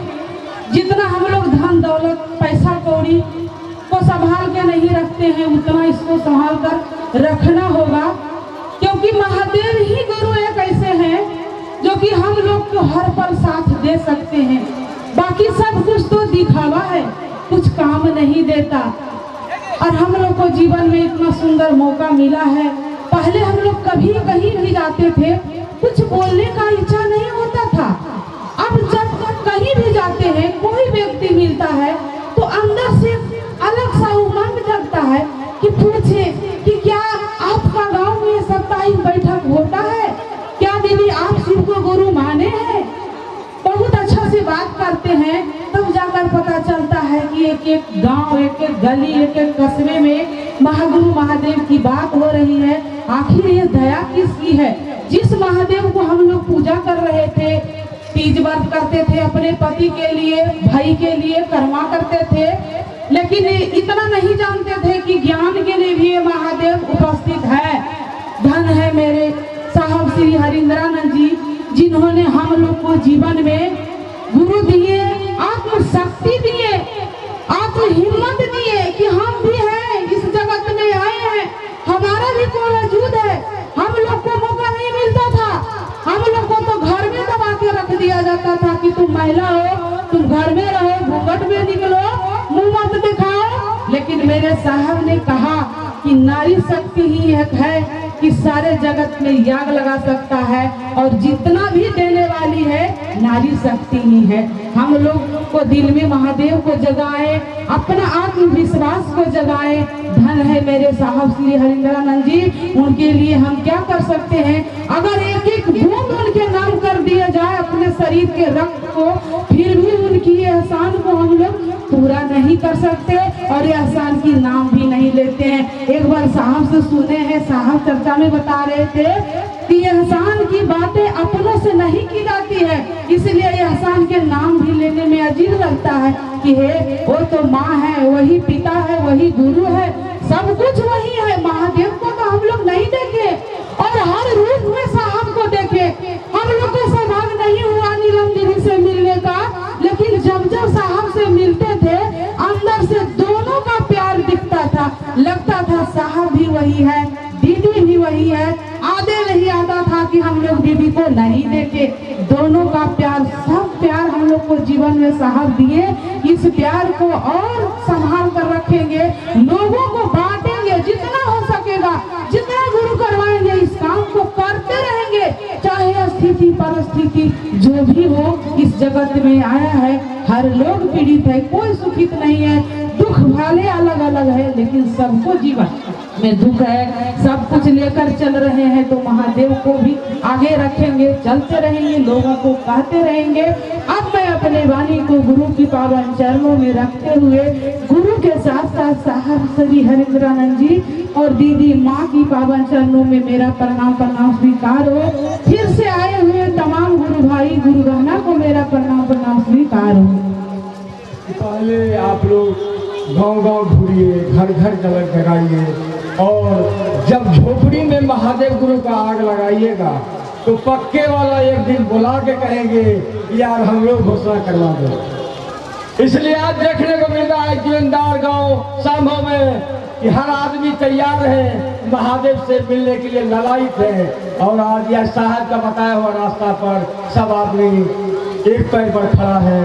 जितना हम लोग धन दौलत पैसा कौड़ी को संभाल के नहीं रखते हैं, उतना इसको संभाल कर रखना होगा, क्योंकि महादेव ही गुरु एक ऐसे हैं जो कि हम लोग को हर पल साथ दे सकते हैं। बाकी सब कुछ तो दिखावा है, कुछ काम नहीं देता। और हम लोग को जीवन में इतना सुंदर मौका मिला है। पहले हम लोग कभी कहीं भी जाते थे, कुछ बोलने का इच्छा नहीं होता था। अब जब कहीं भी जाते हैं, कोई व्यक्ति मिलता है तो अंदर से अलग सा उमंग जगता है कि पूछे कि क्या आपका गांव में साप्ताहिक बैठक होता है? क्या दीदी आप शिव को गुरु माने हैं? बहुत अच्छा से बात करते हैं, तब जाकर पता चलता है कि एक एक गांव, एक एक गली, एक एक कस्बे में महागुरु महादेव की बात हो रही है। आखिर ये दया किसकी है? जिस महादेव को हम लोग पूजा कर रहे थे, तीज व्रत करते थे, अपने पति के लिए, भाई के लिए कर्मा करते थे, लेकिन इतना नहीं जानते थे कि ज्ञान के लिए भी ये महादेव उपस्थित है। धन है मेरे साहब श्री हरिंद्रानंद जी, जिन्होंने हम लोग को जीवन में गुरु दिए, आत्मशक्ति दिए, आत्म हिम्मत दिए कि हम भी हैं, इस जगत में आए हैं, हमारा भी कोई वजूद है। हम लोग को मौका नहीं मिलता था, हम लोग को तो घर में दबा के रख दिया जाता था कि तुम महिला हो, तुम घर में रहो, घूंघट में निकलो, मुंह मत दिखाओ। लेकिन मेरे साहब ने कहा कि नारी शक्ति ही एक है कि सारे जगत में याग लगा सकता है, और जितना भी देने वाली है नारी शक्ति ही है। हम लोग को दिल में महादेव को जगाए, अपना आत्मविश्वास को जगाए। धन है मेरे साहब श्री हरिंद्रानंद जी, उनके लिए हम क्या कर सकते हैं? अगर एक एक बूंद उनके नाम कर दिया जाए अपने शरीर के रक्त को, फिर भी उनकी एहसान को हम लोग पूरा नहीं कर सकते और एहसान की नाम भी नहीं लेते हैं। एक बार साहब से सुने हैं, साहब चर्चा में बता रहे थे कि एहसान की बातें अपनों से नहीं की जाती है, इसलिए एहसान के नाम भी लेने में अजीब लगता है कि हे वो तो माँ है, वही पिता है, वही गुरु है, सब कुछ वही है। महादेव को तो हम लोग नहीं देखे और हर रूप में साहब को देखे। हम लोग को सौभाग्य नहीं हुआ नीलम दीदी से मिलने का, लेकिन जब जब साहब से मिलते थे अंदर से दोनों का प्यार दिखता था, लगता था साहब भी वही है, दीदी भी वही है। आधे नहीं आता था कि हम लोग दीदी को नहीं देखे। दोनों का प्यार, सब प्यार हम लोग को जीवन में साहब दिए। इस प्यार को और संभाल कर रखेंगे, लोगों को बांटेंगे, जितना हो सकेगा, जितना गुरु करवाएंगे इस काम को करते रहेंगे। चाहे स्थिति परिस्थिति जो भी हो, इस जगत में आया है, हर लोग पीड़ित है, कोई सुखित नहीं है। दुख भाले अलग अलग है, लेकिन सबको जीवन में दुख है, सब कुछ लेकर चल रहे हैं। तो महादेव को भी आगे रखेंगे, चलते रहेंगे, लोगों को कहते रहेंगे। अब मैं अपने वाणी को गुरु की पावन चरणों में रखते हुए, गुरु के साथ साथ साहब श्री हरिंद्रानंद जी और दीदी माँ की पावन चरणों में मेरा प्रणाम स्वीकार हो। फिर से आए हुए तमाम गुरु भाई गुरु बहना को मेरा प्रणाम स्वीकार हो। पहले आप लोग गांव-गांव घूरिए, घर घर जलक जगाइए, और जब झोपड़ी में महादेव गुरु का आग लगाइएगा तो पक्के वाला एक दिन बुला के कहेंगे यार हम लोग घोषणा करवा दो। इसलिए आज देखने को मिल रहा है जीवनदार गांव संभव में कि हर आदमी तैयार है महादेव से मिलने के लिए, ललायित है। और आज यह साहब का बताया हुआ रास्ता पर सब आदमी एक पैर पर खड़ा है,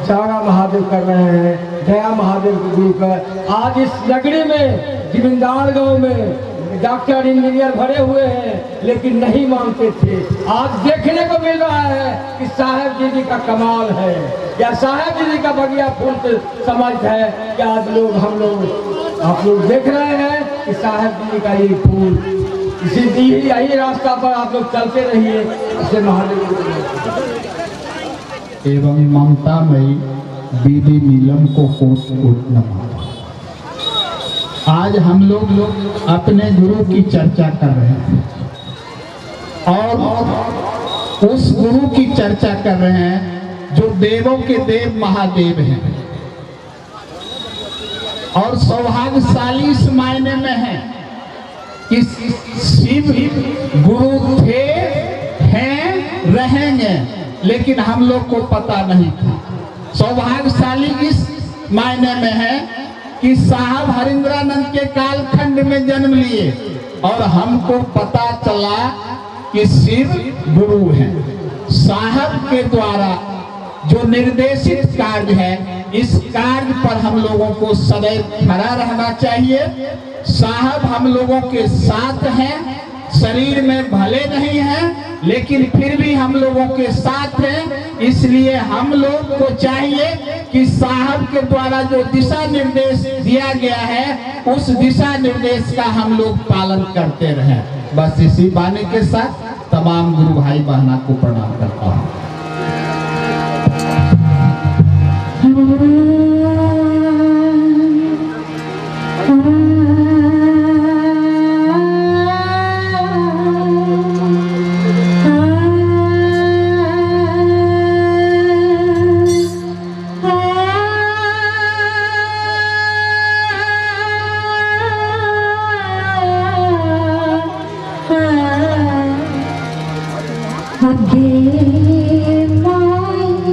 जागा महादेव कर रहे हैं, दया महादेव के गुरु का। आज इस नगरी में जिमिंदार गांव में डॉक्टर इंजीनियर भरे हुए हैं, लेकिन नहीं मानते थे। आज देखने को मिल रहा है कि साहब जी का कमाल है, या साहब जी का बगिया फूल से समझ है कि आज लोग हम लोग आप लोग देख रहे हैं कि साहब जी का ये फूल, इसी यही रास्ता पर आप लोग चलते रहिए। इससे महादेव एवं ममता मई दीदी नीलम को कोट कोट नमन। आज हम लोग अपने गुरु की चर्चा कर रहे हैं, और उस गुरु की चर्चा कर रहे हैं जो देवों के देव महादेव हैं, और सौभाग्यशाली इस मायने में है कि शिव गुरु थे, हैं, रहेंगे, लेकिन हम लोग को पता नहीं था। सौभाग्यशाली इस मायने में है कि साहब हरिंद्रानंद के कालखंड में जन्म लिए, और हमको पता चला कि शिव गुरु हैं। साहब के द्वारा जो निर्देशित कार्य है, इस कार्य पर हम लोगों को सदैव खड़ा रहना चाहिए। साहब हम लोगों के साथ हैं, शरीर में भले नहीं हैं, लेकिन फिर भी हम लोगों के साथ हैं। इसलिए हम लोग को चाहिए कि साहब के द्वारा जो दिशा निर्देश दिया गया है, उस दिशा निर्देश का हम लोग पालन करते रहें। बस इसी बानी के साथ तमाम गुरु भाई बहना को प्रणाम करता हूँ। आगे माई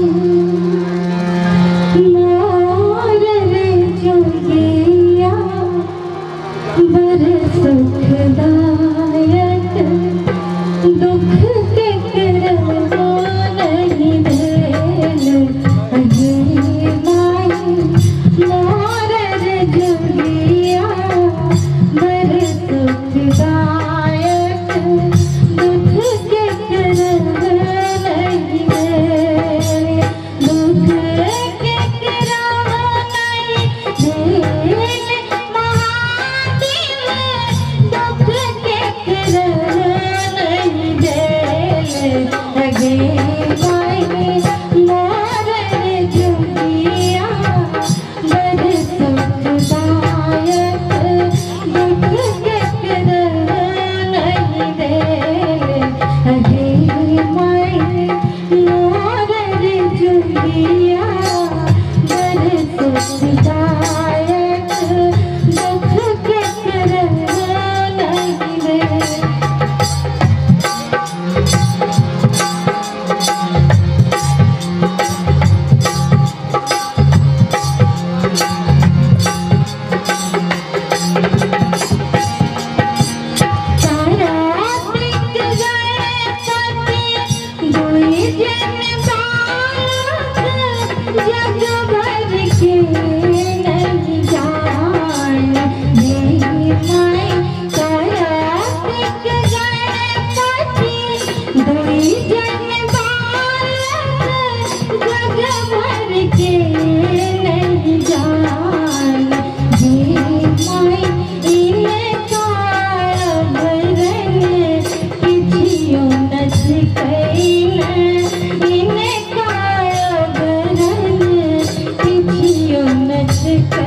It's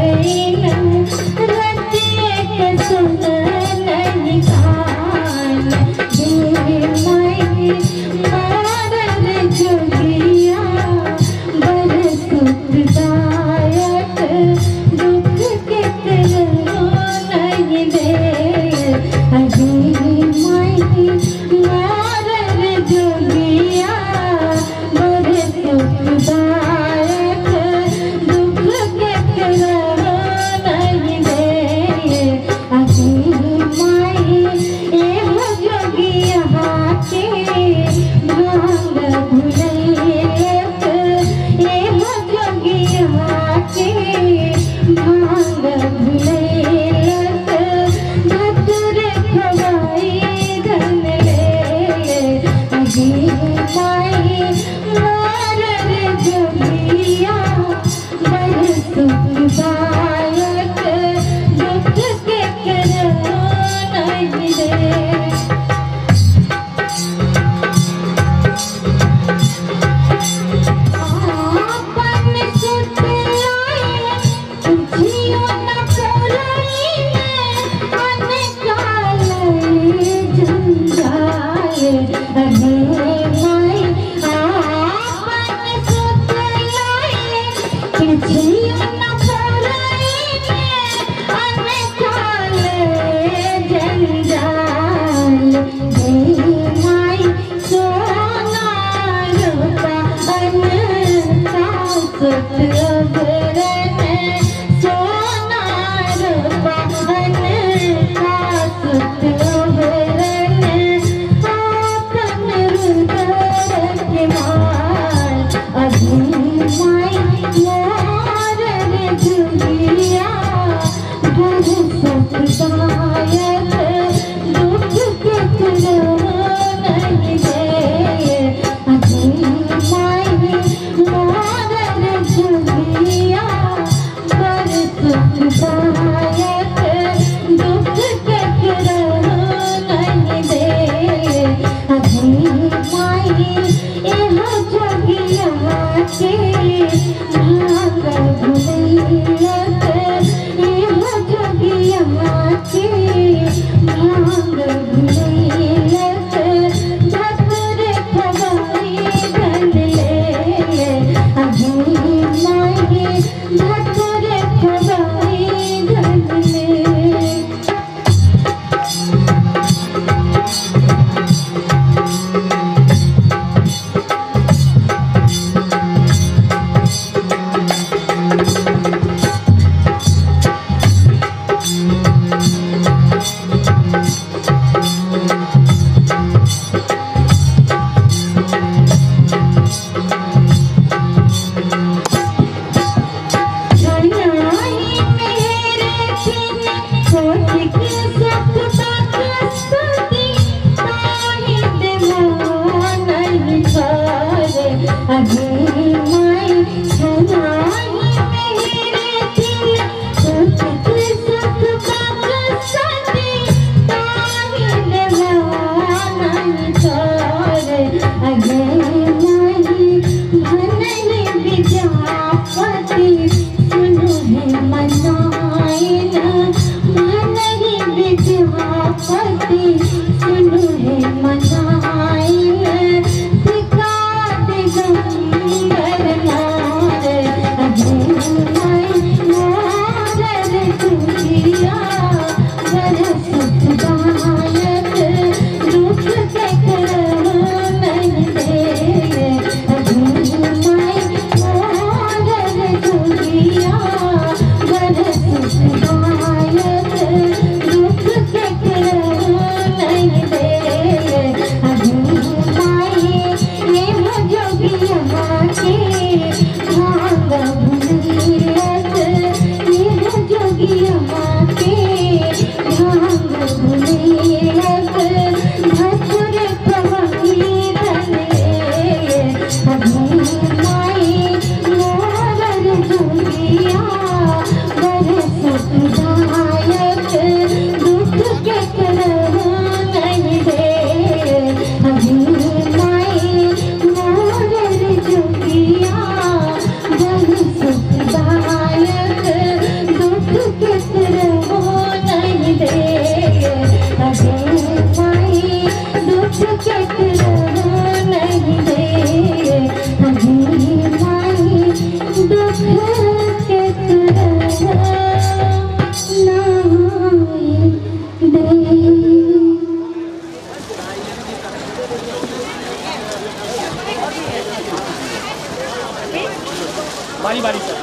बारी बारी से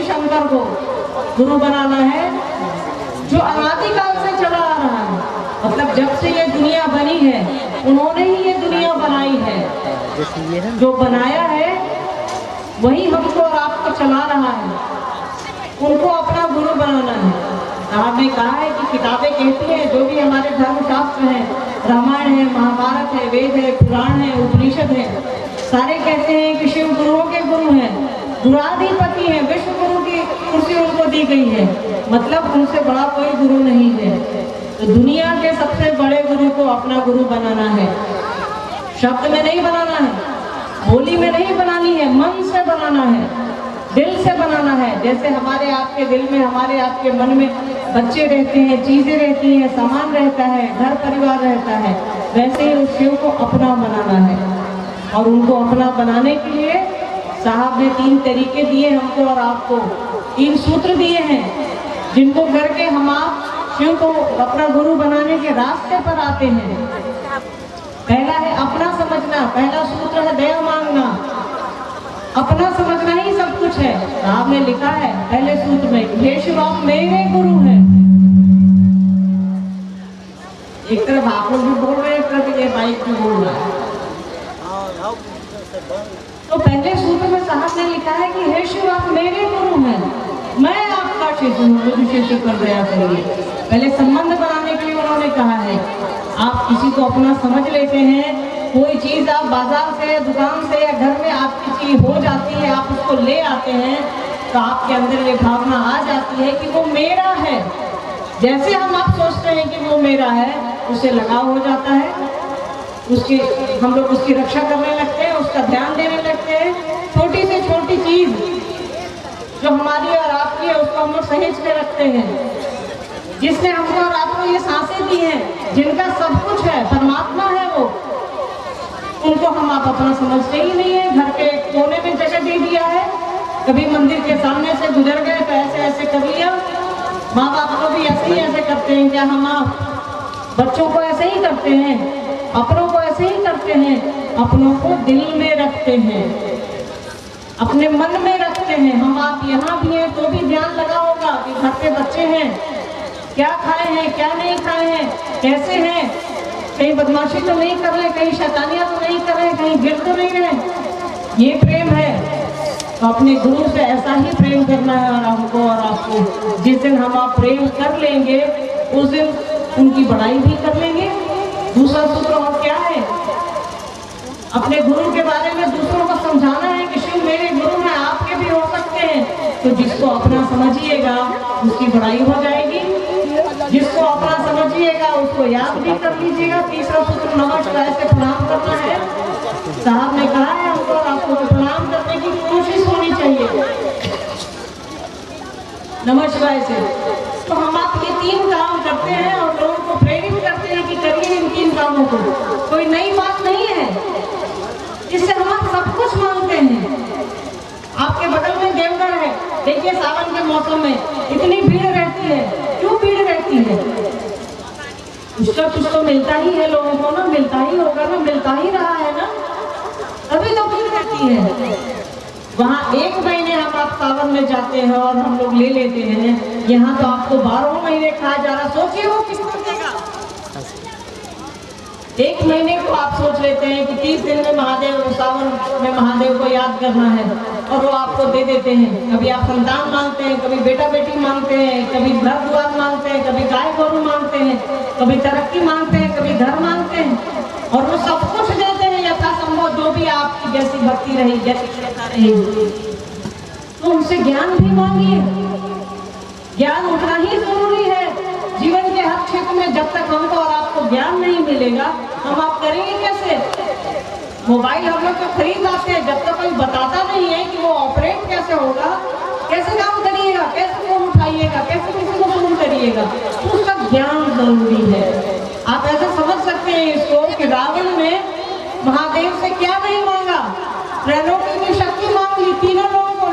शंकर को गुरु बनाना है जो अनादिकाल से चला आ रहा है। मतलब जब से ये दुनिया बनी है उन्होंने ही ये दुनिया बनाई है। जो बनाया है वही हमको और आपको चला रहा है, उनको अपना गुरु बनाना है। आपने कहा है कि किताबें कहती हैं, जो भी हमारे धर्म शास्त्र हैं, रामायण है, महाभारत है, वेद है, पुराण है, उपनिषद है, सारे कहते हैं कि शिव गुरुओं के गुरु हैं, गुराधिपति हैं, विश्व गुरु की कुर्सी उनको दी गई है। मतलब उनसे बड़ा कोई गुरु नहीं है। तो दुनिया के सबसे बड़े गुरु को अपना गुरु बनाना है। शब्द में नहीं बनाना है, बोली में नहीं बनानी है, मन से बनाना है, दिल से बनाना है। जैसे हमारे आपके दिल में, हमारे आपके मन में बच्चे रहते हैं, चीजें रहती हैं, सामान रहता है, घर परिवार रहता है, वैसे ही उस शिव को अपना बनाना है। और उनको अपना बनाने के लिए साहब ने 3 तरीके दिए हमको और आपको, 3 सूत्र दिए हैं जिनको करके हम आप शिव को अपना गुरु बनाने के रास्ते पर आते हैं। पहला है अपना समझना, पहला सूत्र है दया मांगना। अपना समझना ही सब कुछ है। आपने लिखा है पहले सूत्र में, हे शिव आप मेरे गुरु हैं। एक तरफ आप लोग भी बोल रहे हैं, एक तरफ ये माइक भी बोल रहा है। तो पहले सूत्र में साहब ने लिखा है कि हे शिव आप मेरे गुरु हैं, मैं आपका शिष्य हूँ, मुझे शिष्य कर दया करिए। पहले संबंध बनाने के लिए उन्होंने कहा है। आप किसी को अपना समझ लेते हैं, कोई चीज आप बाजार से, दुकान से या घर में आपकी चीज हो जाती है, आप उसको ले आते हैं, तो आपके अंदर ये भावना आ जाती है कि वो मेरा है। जैसे हम आप सोचते हैं कि वो मेरा है, उसे लगाव हो जाता है, उसकी हम लोग उसकी रक्षा करने लगते हैं, उसका ध्यान देने लगते हैं। छोटी से छोटी चीज जो हमारी और आपकी है उसको हम लोग सहेज के रखते हैं। जिसने हमको और आपको ये सांसें दी हैं, जिनका सब कुछ है, परमात्मा है वो, उनको हम आप अपना समझते ही नहीं है। घर के कोने में जगह दे दिया है, कभी मंदिर के सामने से गुजर गए तो ऐसे ऐसे कर लिया। माँ बाप को भी ऐसे ही ऐसे करते हैं क्या हम आप? बच्चों को ऐसे ही करते हैं, अपनों को ऐसे ही करते हैं। अपनों को दिल में रखते हैं, अपने मन में रखते हैं। हम आप यहाँ भी हैं तो भी ध्यान लगा होगा कि घर पे बच्चे हैं, क्या खाए हैं, क्या नहीं खाए हैं, कैसे हैं, कहीं बदमाशी तो नहीं कर रहे, कहीं शैतानियां तो नहीं कर रहे, कहीं गिर तो नहीं रहे। ये प्रेम है। तो अपने गुरु से ऐसा ही प्रेम करना है और हमको और आपको। जिस दिन हम आप प्रेम कर लेंगे उस दिन उनकी बड़ाई भी कर लेंगे। दूसरा सूत्र और क्या है? अपने गुरु के बारे में दूसरों को समझाना है कि शिव मेरे गुरु हैं, आपके भी हो सकते हैं। तो जिसको अपना समझिएगा उसकी बड़ाई हो जाएगी, जिसको अपना समझिएगा उसको याद भी कर लीजिएगा। तीसरा सूत्र नमस्कार से प्रणाम करना है। साहब ने कहा है हमको और आपको प्रणाम करने की कोशिश होनी चाहिए नमस्कार से। तो हम आप ये 3 काम करते हैं और लोगों को प्रेरित करते हैं कि करिए इन 3 कामों को। कोई नई बात नहीं है, इससे हम आप सब कुछ मांगते हैं। आपके बगल में देवघर है, देखिए सावन के मौसम में इतनी भीड़ रहती है। क्यों भीड़ रहती है? उसका कुछ तो मिलता ही है लोगों को ना, मिलता ही होगा ना, मिलता ही रहा है ना, तभी तो भीड़ रहती है। वहाँ 1 महीने हम आप सावन में जाते हैं और हम लोग ले लेते हैं, यहाँ तो आपको 12 महीने खाया जा रहा। सोचिए वो कितना देगा। 1 महीने को आप सोच लेते हैं कि 30 दिन में महादेव, सावन में महादेव को याद करना है और वो आपको दे देते हैं। कभी आप संतान मांगते हैं, कभी बेटा बेटी मांगते हैं, कभी घर द्वार मांगते हैं, कभी गाय गोरू मांगते हैं, कभी तरक्की मांगते हैं, कभी घर मांगते हैं और वो सब कुछ देते हैं यथासंभव, जो भी आपकी जैसी भक्ति रही, जैसी श्रद्धा रही। तो उनसे ज्ञान भी मांगिए। ज्ञान उतना ही जरूरी है जीवन के हर क्षेत्र में। जब तक हमको और आपको ज्ञान नहीं मिलेगा हम आप करेंगे कैसे? मोबाइल हम लोग तो खरीद लाते हैं, जब तक कोई बताता नहीं है कि वो ऑपरेट कैसे होगा, कैसे काम करिएगा, कैसे फोन उठाइएगा, कैसे किसी को फोन करिएगा, तो उसका ज्ञान जरूरी है। आप ऐसा समझ सकते हैं इसको कि रावण ने महादेव से क्या नहीं मांगा? त्रैलोकी की शक्ति मांग ली, तीनों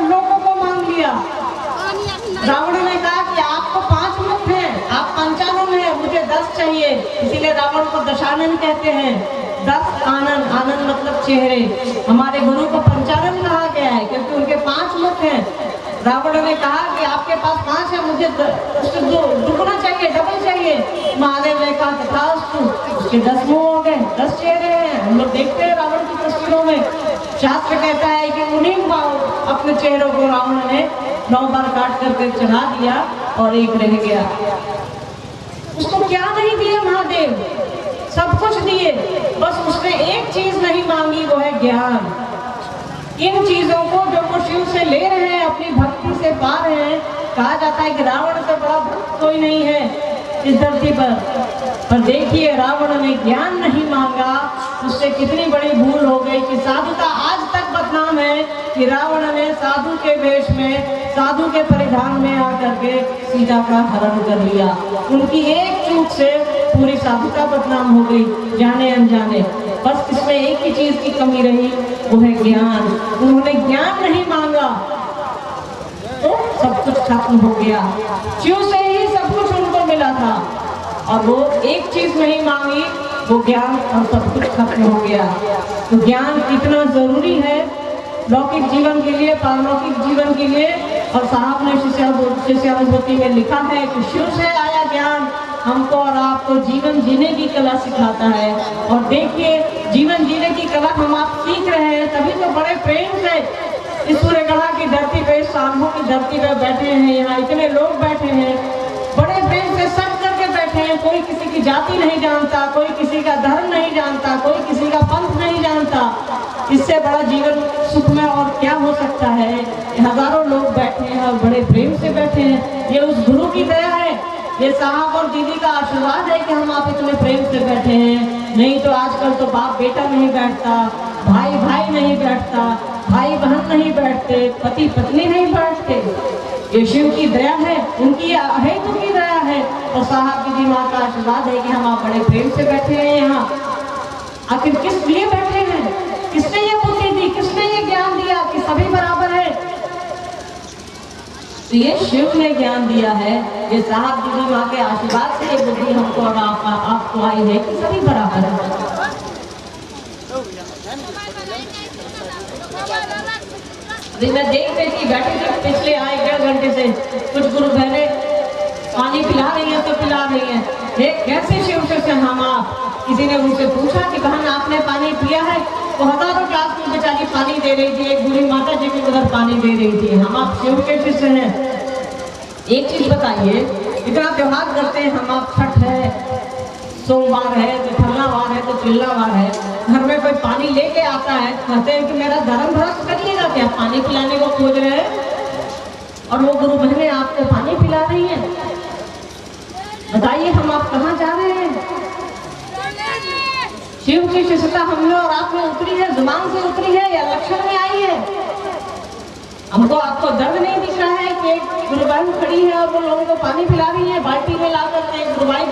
लोगों को मांग लिया। रावण ने कहा कि आपको 5 मुख हैं, आप पंचानन हैं, मुझे 10 चाहिए। इसीलिए रावण को दशानन कहते हैं। 10 आनंद, आनंद मतलब चेहरे। हमारे गुरु को पंचानन कहा गया है क्योंकि उनके 5 मुख हैं। रावण ने कहा कि आपके पास 5 है, मुझे उससे दुगना चाहिए, डबल चाहिए। महादेव ने कहा तथास्तु, उसके 10 मुंह हो गए, 10 चेहरे हैं। हम लोग देखते हैं रावण की तस्वीरों में। शास्त्र कहता है कि उन्हीं अपने चेहरों को रावण ने 9 बार काट करके चढ़ा दिया और एक रह गया। उसको क्या नहीं दिया महादेव? सब कुछ दिए, बस उसने एक चीज नहीं मांगी, वो है ज्ञान। इन चीजों को जो वो शिव से ले रहे हैं, अपनी भक्ति से पा रहे हैं। कहा जाता है कि रावण से बड़ा भक्त कोई नहीं है इस धरती पर देखिए रावण ने ज्ञान नहीं मांगा, उससे कितनी बड़ी भूल हो गई कि साधुता आज तक बदनाम है कि रावण ने साधु के वेश में, साधु के परिधान में आकर के सीता का हरण कर लिया। उनकी एक चूक से पूरी साधुता बदनाम हो गई, जाने अनजाने। बस इसमें एक ही चीज की कमी रही, वो है ज्ञान। उन्होंने ज्ञान नहीं मांगा तो सब कुछ खत्म हो गया। शिव से ही सब कुछ उनको मिला था और वो एक चीज नहीं मांगी, वो ज्ञान, और सब कुछ खत्म हो गया। तो ज्ञान कितना जरूरी है लौकिक जीवन के लिए, पारलौकिक जीवन के लिए। और साहब ने शिष्यानुभूति में लिखा है कि शिव से आया ज्ञान हमको और आपको जीवन जीने की कला सिखाता है। और देखिए जीवन जीने की कला हम आप सीख रहे हैं, तभी तो बड़े प्रेम से इस सूर्यगढ़ा की धरती पे, साधुओं की धरती पे बैठे हैं। यहाँ इतने लोग बैठे हैं, बड़े प्रेम से सब करके बैठे हैं। कोई किसी की जाति नहीं जानता, कोई किसी का धर्म नहीं जानता, कोई किसी का पंथ नहीं जानता। इससे बड़ा जीवन सुख में और क्या हो सकता है? हजारों लोग बैठे हैं और बड़े प्रेम से बैठे हैं। ये उस गुरु की दया है, ये साहब और दीदी का आशीर्वाद है कि हम आप इतने प्रेम से बैठे हैं। नहीं तो आजकल तो बाप बेटा नहीं बैठता, भाई भाई नहीं बैठता, भाई बहन नहीं बैठते, पति पत्नी नहीं बैठते। ये शिव की दया है, उनकी हेतु की दया है। और साहब दीदी माँ का आशीर्वाद है कि हम आप बड़े प्रेम से बैठे हैं यहाँ। आखिर किस लिए बैठे हैं? किसने ये बुद्धि दी, किसने ये ज्ञान दिया कि सभी बराबर है? तो ये शिव ने ज्ञान दिया है। ये साहब दीदी माँ के आशीर्वाद से ये बुद्धि हमको और आपको आई है कि सभी बराबर है। अभी मैं देख रही थी, बैठी थी पिछले 1.5 घंटे से, कुछ गुरु बहने पानी पिला रही हैं तो पिला रही हैं। कैसे शिव से हम आप? किसी ने उनसे पूछा कि बहन आपने पानी पिया है? तो हजारों क्लास में बेचारी पानी दे रही थी, एक बूढ़ी माता जी भी उधर पानी दे रही थी। हम आप शिव के शिष्य हैं। एक चीज बताइए, इतना त्योहार करते हैं हम आप, छठ है, सोमवार है, तो फल्लावार है, तो चिल्लावार है, घर में कोई पानी लेके आता है, कहते हैं कि मेरा धर्म भ्रष्ट करिएगा क्या, पानी पिलाने को खोज रहे हैं? और वो गुरु बहने आपको पानी पिला रही है। बताइए हम आप कहाँ जा रहे हैं? शिव की शिष्यता हम में और आप में उतरी है, जुबान से उतरी है या लक्षण में आई है? हमको आपको दर्द नहीं दिख रहा है कि एक गुरुबाई खड़ी है और वो लोगों को पानी पिला रही है, बाल्टी में ला करके गुरुबाई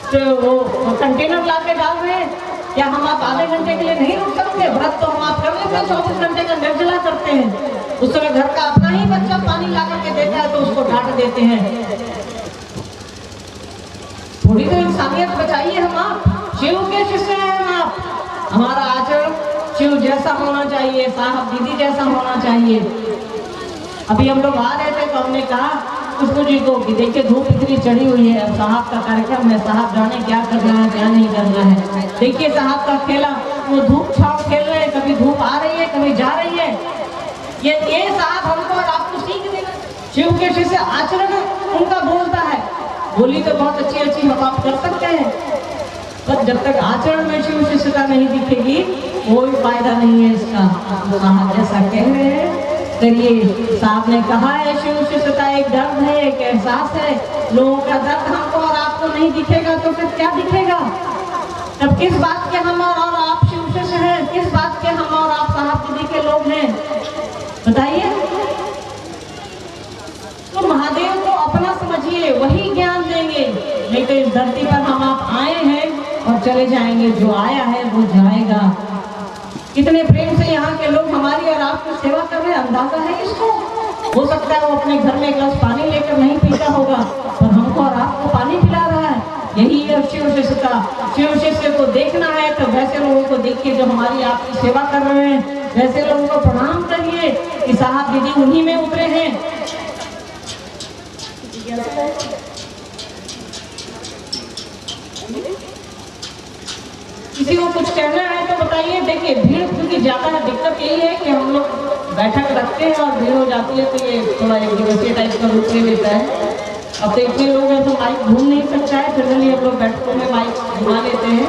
तो वो कंटेनर ला के डाल रहे हैं। क्या हम आप आधे घंटे के लिए नहीं रुक सकते? व्रत तो हम आप कर लेते हैं, 24 घंटे का निर्जला करते हैं। उस समय घर का अपना ही बच्चा पानी ला करके देता है तो उसको डांट देते हैं। थोड़ी तो इंसानियत बचाइए हम आप। शिव के शिष्य हैं हम आप। हमारा आचरण शिव जैसा होना चाहिए, साहब दीदी जैसा होना चाहिए। अभी हम लोग आ रहे थे तो हमने कहा खुशबू जी को कि देखिए धूप इतनी चढ़ी हुई है, साहब का कार्यक्रम है, साहब जाने क्या करना है क्या नहीं करना है। देखिए साहब का खेला, वो धूप छाप खेल रहे हैं, कभी धूप आ रही है कभी जा रही है। ये साहब हमको और आपको सीख देगा। शिव के शिष्य आचरण उनका बोलता है, बोली तो बहुत अच्छी अच्छी हम आप कर सकते हैं, पर जब तक आचरण में शिव शिष्यता नहीं दिखेगी कोई फायदा नहीं है इसका। साहब जैसा कह रहे हैं करिए। साहब ने कहा है शिव शिष्यता एक दर्द है, एक एहसास है। लोगों का दर्द हमको और आपको नहीं दिखेगा तो फिर क्या दिखेगा? तब किस बात के हम और आप शिव शिष्य हैं? किस बात के हम और आप साहब दीदी के लोग हैं? बताइए। तो महादेव को अपना समझिए, वही ज्ञान देंगे। नहीं तो इस धरती पर हम आप आए हैं और चले जाएंगे, जो आया है वो जाएगा। कितने प्रेम से यहाँ के लोग हमारी और आपकी सेवा कर रहे हैं, अंदाजा है इसको। हो सकता है वो अपने घर में एक गिलास पानी लेकर नहीं पीता होगा, पर हमको और आपको पानी पिला रहा है। यही है शिव शिष्य का। शिव शिष्य को देखना है तो वैसे लोगों को देखिए जो हमारी आपकी सेवा कर रहे हैं, वैसे लोगों को प्रणाम करिए कि साहब दीदी उन्हीं में उतरे हैं। किसी को कुछ कहना है तो बताइए। देखिए भीड़ क्योंकि ज्यादा है, दिक्कत यही है कि हम लोग बैठक रखते हैं और भीड़ हो जाती है तो ये थोड़ा एक दिवसीय टाइप का रूप ले लेता है। अब तो इतने लोग हैं तो माइक घूम नहीं सकता है, फिर हम लोग बैठकों में माइक घुमा लेते हैं।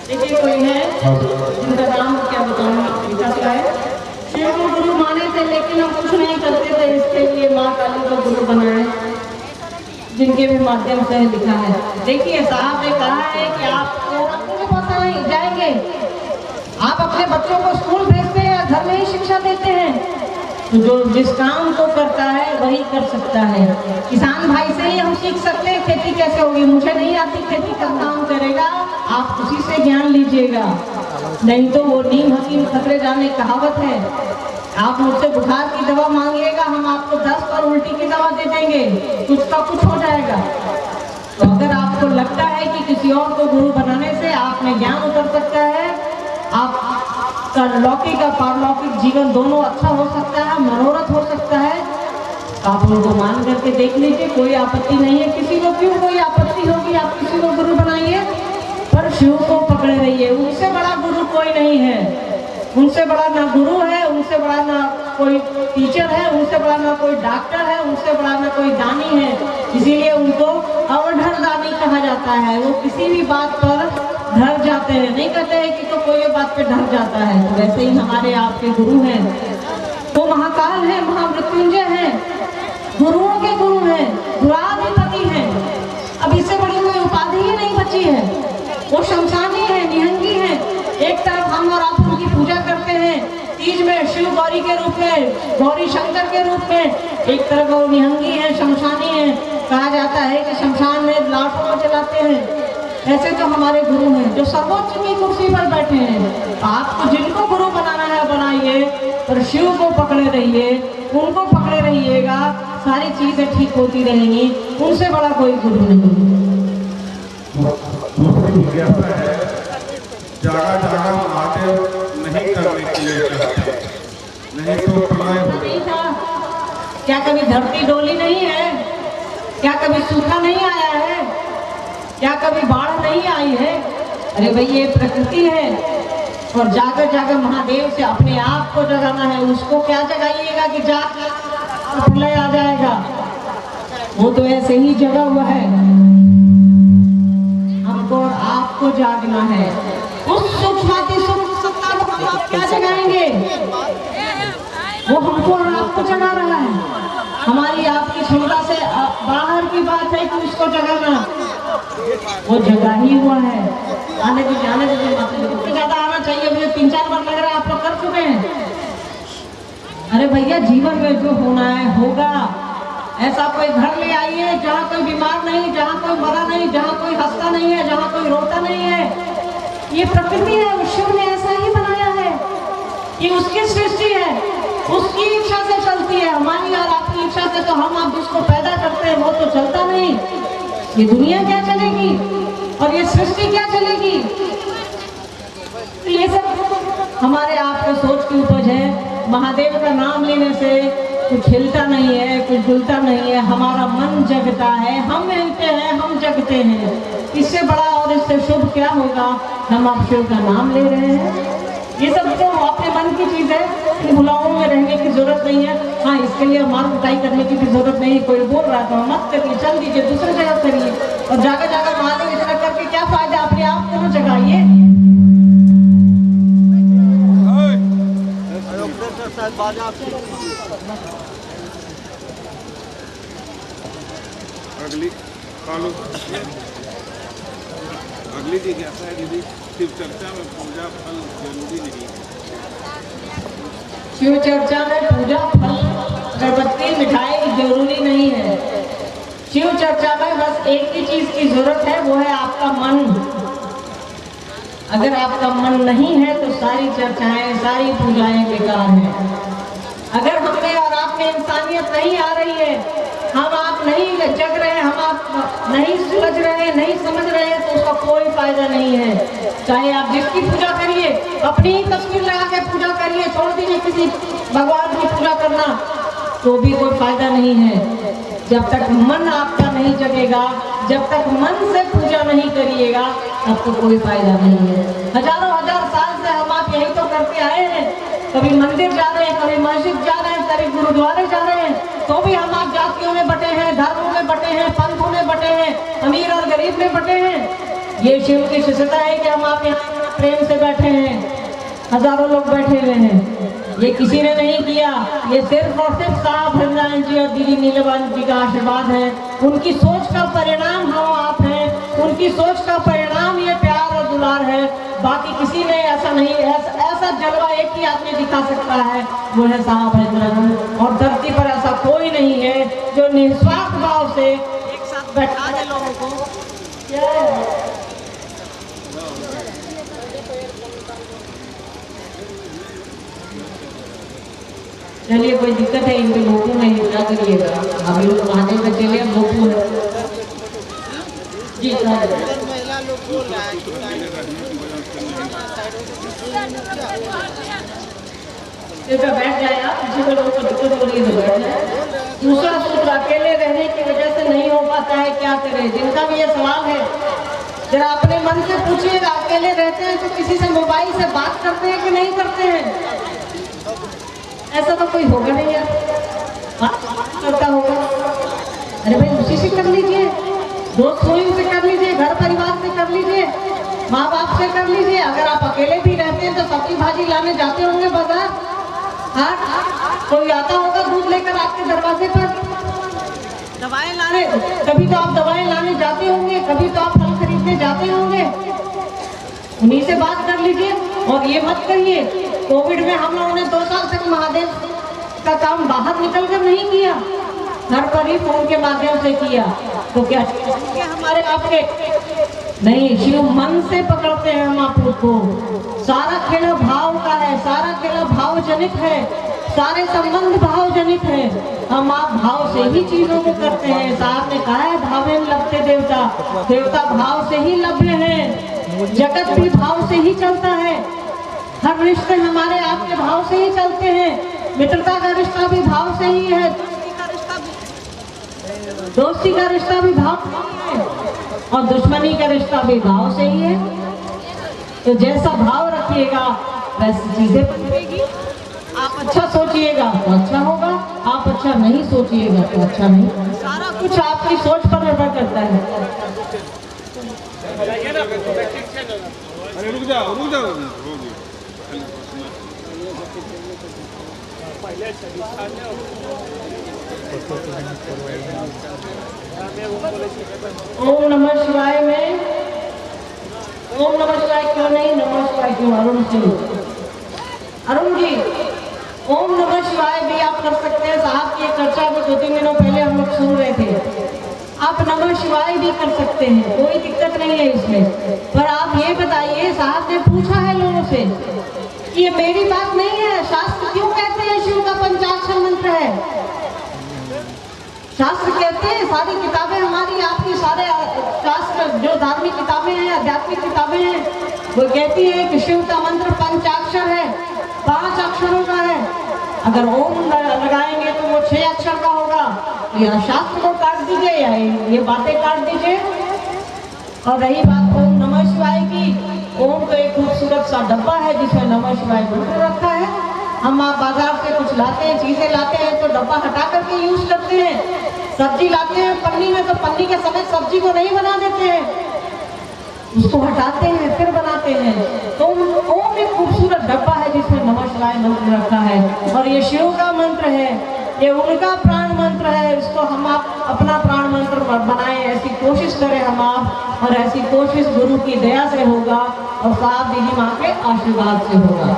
देखिए कोई है जिनका नाम क्या बताऊँ, विकास है। शिव को गुरु माने थे लेकिन हम कुछ नहीं करते थे, इसके लिए माँ काली को गुरु बनाए, जिनके भी माध्यम से लिखा है। देखिए साहब ने कहा है कि आपको पता नहीं जाएंगे, आप अपने बच्चों को स्कूल भेजते हैं या घर में ही शिक्षा देते हैं, तो जो जिस काम को करता है वही कर सकता है। किसान भाई से ही हम सीख सकते हैं खेती कैसे होगी। मुझे नहीं आती खेती का काम करेगा, आप उसी से ज्ञान लीजिएगा, नहीं तो वो नीम हकीम खतरे जाने कहावत है। आप मुझसे बुखार की दवा मांगिएगा, हम आपको 10 और उल्टी की दवा दे देंगे, कुछ का कुछ हो जाएगा। तो अगर आपको लगता है कि किसी और को गुरु बनाने से आप में ज्ञान उतर सकता है, आपका लौकिक और पारलौकिक जीवन दोनों अच्छा हो सकता है, मनोरथ हो सकता है, तो आप उनको मान करके देख लीजिए, कोई आपत्ति नहीं है। किसी को क्यों कोई आपत्ति होगी, आप किसी को गुरु बनाइए, पर शिव को पकड़े रहिए। उनसे बड़ा गुरु कोई नहीं है, उनसे बड़ा ना गुरु है, उनसे बड़ा ना कोई टीचर है, उनसे बड़ा ना कोई डॉक्टर है, उनसे बड़ा ना कोई दानी है। इसीलिए उनको अवढर दानी कहा जाता है। वो किसी भी बात पर डर जाते हैं, नहीं कहते हैं कि तो कोई बात पे डर जाता है। तो वैसे ही हमारे आपके गुरु हैं, वो महाकाल है, महामृत्युंजय है, गुरुओं के गुरु हैं, गुराधिपति हैं। अब इससे बड़ी कोई उपाधि ही नहीं बची है। वो शमशानी है, निहंगी है। एक तरफ हम और आप उनकी पूजा करते हैं, तीज में शिव गौरी के रूप में, गौरी शंकर के रूप में, एक तरफ वो निहंगी है, शमशानी है। कहा जाता है कि शमशान में लाशों को जलाते हैं। ऐसे तो हमारे गुरु हैं जो सर्वोच्च की कुर्सी पर बैठे हैं। आपको जिनको गुरु बनाना है बनाइए, पर शिव को पकड़े रहिए, उनको पकड़े रहिएगा, सारी चीजें ठीक होती रहेंगी। उनसे बड़ा कोई गुरु नहीं। जगह जगह महादेव नहीं करने के लिए कहते हैं, नहीं तो प्रलय होगा। क्या कभी धरती डोली नहीं है? क्या कभी सूखा नहीं आया है? क्या कभी बाढ़ नहीं आई है? अरे भाई ये प्रकृति है, और जाकर जाकर महादेव से अपने आप को जगाना है। उसको क्या जगाइएगा कि जाकर प्रलय आ जाएगा, वो तो ऐसे ही जगा हुआ है। हमको और आपको जागना है। उस सूक्ष्माति सूक्ष्म सत्ता को हम आप क्या जगाएंगे? वो हमको और आपको जगा रहा है। हमारी आपकी क्षमता से बाहर की बात है कि उसको जगाना, वो जगा ही हुआ है। आने दीजिए, आने दीजिए, उससे ज्यादा आना चाहिए। मुझे 3-4 बार लग रहा है आप लोग कर चुके हैं। अरे भैया जीवन में जो होना है होगा। ऐसा कोई घर ले आइए जहाँ कोई बीमार नहीं, जहाँ कोई मरा नहीं, जहाँ कोई हंसता नहीं है, जहाँ कोई रोता नहीं है। ये प्रकृति है, शिव ने ऐसा ही बनाया है। ये उसकी सृष्टि है, उसकी इच्छा से चलती है। हमारी और आपकी इच्छा से तो हम आप जिसको पैदा करते हैं वो तो चलता नहीं। ये दुनिया क्या चलेगी और ये सृष्टि क्या चलेगी? तो ये सब हमारे आपके सोच की उपज है। महादेव का नाम लेने से कुछ हिलता नहीं है, कुछ डुलता नहीं है। हमारा मन जगता है, हम हिलते हैं, हम जगते हैं। इससे बड़ा और इससे शुभ क्या होगा? हम आप शिव का नाम ले रहे हैं। ये सब तो अपने मन की चीज है, भुलाओं में रहने की जरूरत नहीं है। हाँ, इसके लिए मार कुटाई करने की भी जरूरत नहीं है। कोई बोल रहा था मत करिए, चल दीजिए, दूसरी जगह करिए। और जाकर जाकर महादेव इतना करके क्या फायदा? अपने आप को जगाइए। अगली अगली जिज्ञासा है दीदी, शिव चर्चा में पूजा फल जरूरी नहीं है। शिव चर्चा में पूजा फल अगरबत्ती मिठाई जरूरी नहीं है। शिव चर्चा में बस एक ही चीज की जरूरत है, वो है आपका मन। अगर आपका मन नहीं है तो सारी चर्चाएं सारी पूजाएं बेकार हैं। अगर हम में और आप में इंसानियत नहीं आ रही है, हम आप नहीं जग रहे हैं, हम आप नहीं सुलझ रहे हैं, नहीं समझ रहे हैं, तो उसका कोई फायदा नहीं है। चाहे आप जिसकी पूजा करिए, अपनी ही तस्वीर लगा के पूजा करिए, छोड़ दीजिए किसी भगवान की पूजा करना, तो भी कोई फायदा नहीं है। जब तक मन आपका नहीं जगेगा, जब तक मन से पूजा नहीं करिएगा, तब तो कोई फायदा नहीं है। हजारों हजार साल से हम आप यही तो करते आए हैं। कभी मंदिर जा रहे हैं, कभी मस्जिद जा रहे हैं, कभी गुरुद्वारे जा रहे हैं, तो भी हम आप जातियों में बटे हैं, धर्मों में बटे हैं, पंथों में बटे हैं, अमीर और गरीब में बटे हैं। ये शिव की शिष्यता है कि हम आप यहाँ प्रेम से बैठे हैं, हजारों लोग बैठे हुए हैं। ये किसी ने नहीं किया, ये सिर्फ और सिर्फ साहब हरिनारायण जी और दीदी नीलम जी का आशीर्वाद है। उनकी सोच का परिणाम हम आप हैं, उनकी सोच का परिणाम ये प्यार और दुलार है। बाकी किसी ने ऐसा नहीं, ऐसा जलवा एक ही आदमी दिखा सकता है, वो है साहब हरिनारायण। और धरती पर ऐसा कोई नहीं है जो निस्वार्थ भाव से एक साथ बैठा दे लोगों को। चलिए, कोई दिक्कत है इनके भोपू में, क्या करिएगा। अभी लोग महादेव में चलिए, भोपू है जी। महिला लोग बोल रहा है बैठ जाए आप, किसी को लोगों को दिक्कत हो रही है तो बैठ जाए। दूसरा सूत्र, अकेले रहने की वजह से नहीं हो पाता है, क्या करें। जिनका भी ये सवाल है, जरा अपने मन से पूछिएगा, अकेले रहते हैं तो किसी से मोबाइल से बात करते हैं कि नहीं करते हैं? ऐसा तो कोई होगा नहीं यार, करता होगा। अरे भाई, उसी से कर लीजिए, दोस्त सोई से कर लीजिए, घर परिवार से कर लीजिए, माँ बाप से कर लीजिए। अगर आप अकेले भी रहते हैं तो सब्जी भाजी लाने जाते होंगे बाजार, हाँ, कोई आता होगा दूध लेकर आपके दरवाजे पर, दवाएं लाने, कभी तो आप दवाएं लाने जाते होंगे, कभी तो आप फल खरीदने जाते होंगे, उन्हीं से बात कर लीजिए। और ये मत करिए, कोविड में हम लोगों ने 2 साल तक महादेव का काम बाहर निकल कर नहीं किया, घर पर ही फोन के माध्यम से किया, तो क्या हमारे आपके नहीं। शिव मन से पकड़ते हैं हम आप को। सारा खेल भाव का है, सारा खेल भाव जनित है, सारे संबंध भाव जनित है। हम आप भाव से ही चीजों को करते हैं। साहब ने कहा है, भावे लभते देवता, देवता भाव से ही लभ्य है। जगत भी भाव से ही चलता है, हर रिश्ते हमारे आपके भाव से ही चलते हैं। मित्रता का रिश्ता भी भाव से ही है, दोस्ती का रिश्ता भी भाव से ही है, और दुश्मनी का रिश्ता भी भाव से ही है। तो जैसा भाव रखिएगा वैसी चीजें बनेगी। आप अच्छा सोचिएगा तो अच्छा होगा, आप अच्छा नहीं सोचिएगा तो अच्छा नहीं। सारा कुछ आपकी सोच पर निर्भर करता है। अरे रुक जाओ, रुक जाओ। ओम नमः शिवाय में, ओम नमः शिवाय क्यों नहीं, नमः शिवाय क्यों? अरुण जी, अरुण जी, ओम नमः शिवाय भी आप कर सकते हैं। साहब की एक चर्चा को 2-3 दिनों पहले हम लोग सुन रहे थे। आप नमः शिवाय भी कर सकते हैं, कोई दिक्कत नहीं है इसमें। पर आप ये बताइए, साहब ने पूछा है लोगों से कि ये मेरी बात नहीं है, शास्त्र क्यों कहते हैं शिव का पंचाक्षर मंत्र है? शास्त्र कहते हैं, सारी किताबें हमारी आपकी, सारे शास्त्र जो धार्मिक किताबें हैं, आध्यात्मिक किताबें हैं, वो कहती है कि शिव का मंत्र पंचाक्षर है, 5 अक्षरों का है। अगर ओम लगाएंगे तो वो 6 अक्षर का होगा। या शास्त्र को काट दीजिए या ये बातें काट दीजिए। और रही बात ओम नमः शिवाय की, ओम तो एक खूबसूरत सा डब्बा है जिसमें नमः शिवाय मंत्र रखा है। हम आप बाजार से कुछ लाते हैं, चीजें लाते हैं तो डब्बा हटा करके यूज करते हैं। सब्जी लाते हैं पन्नी में, तो पन्नी के समेत सब्जी को नहीं बना देते हैं, उसको हटाते हैं फिर बनाते हैं। तो ओम एक खूबसूरत डब्बा है जिसमें नमः शिवाय मंत्र रखा है। और ये शिव का मंत्र है, ये उनका प्राण मंत्र है, इसको हम आप अपना प्राण मंत्र बनाए, ऐसी कोशिश करें हम आप, और ऐसी कोशिश गुरु की दया से होगा और साहब दीदी माँ के आशीर्वाद से होगा।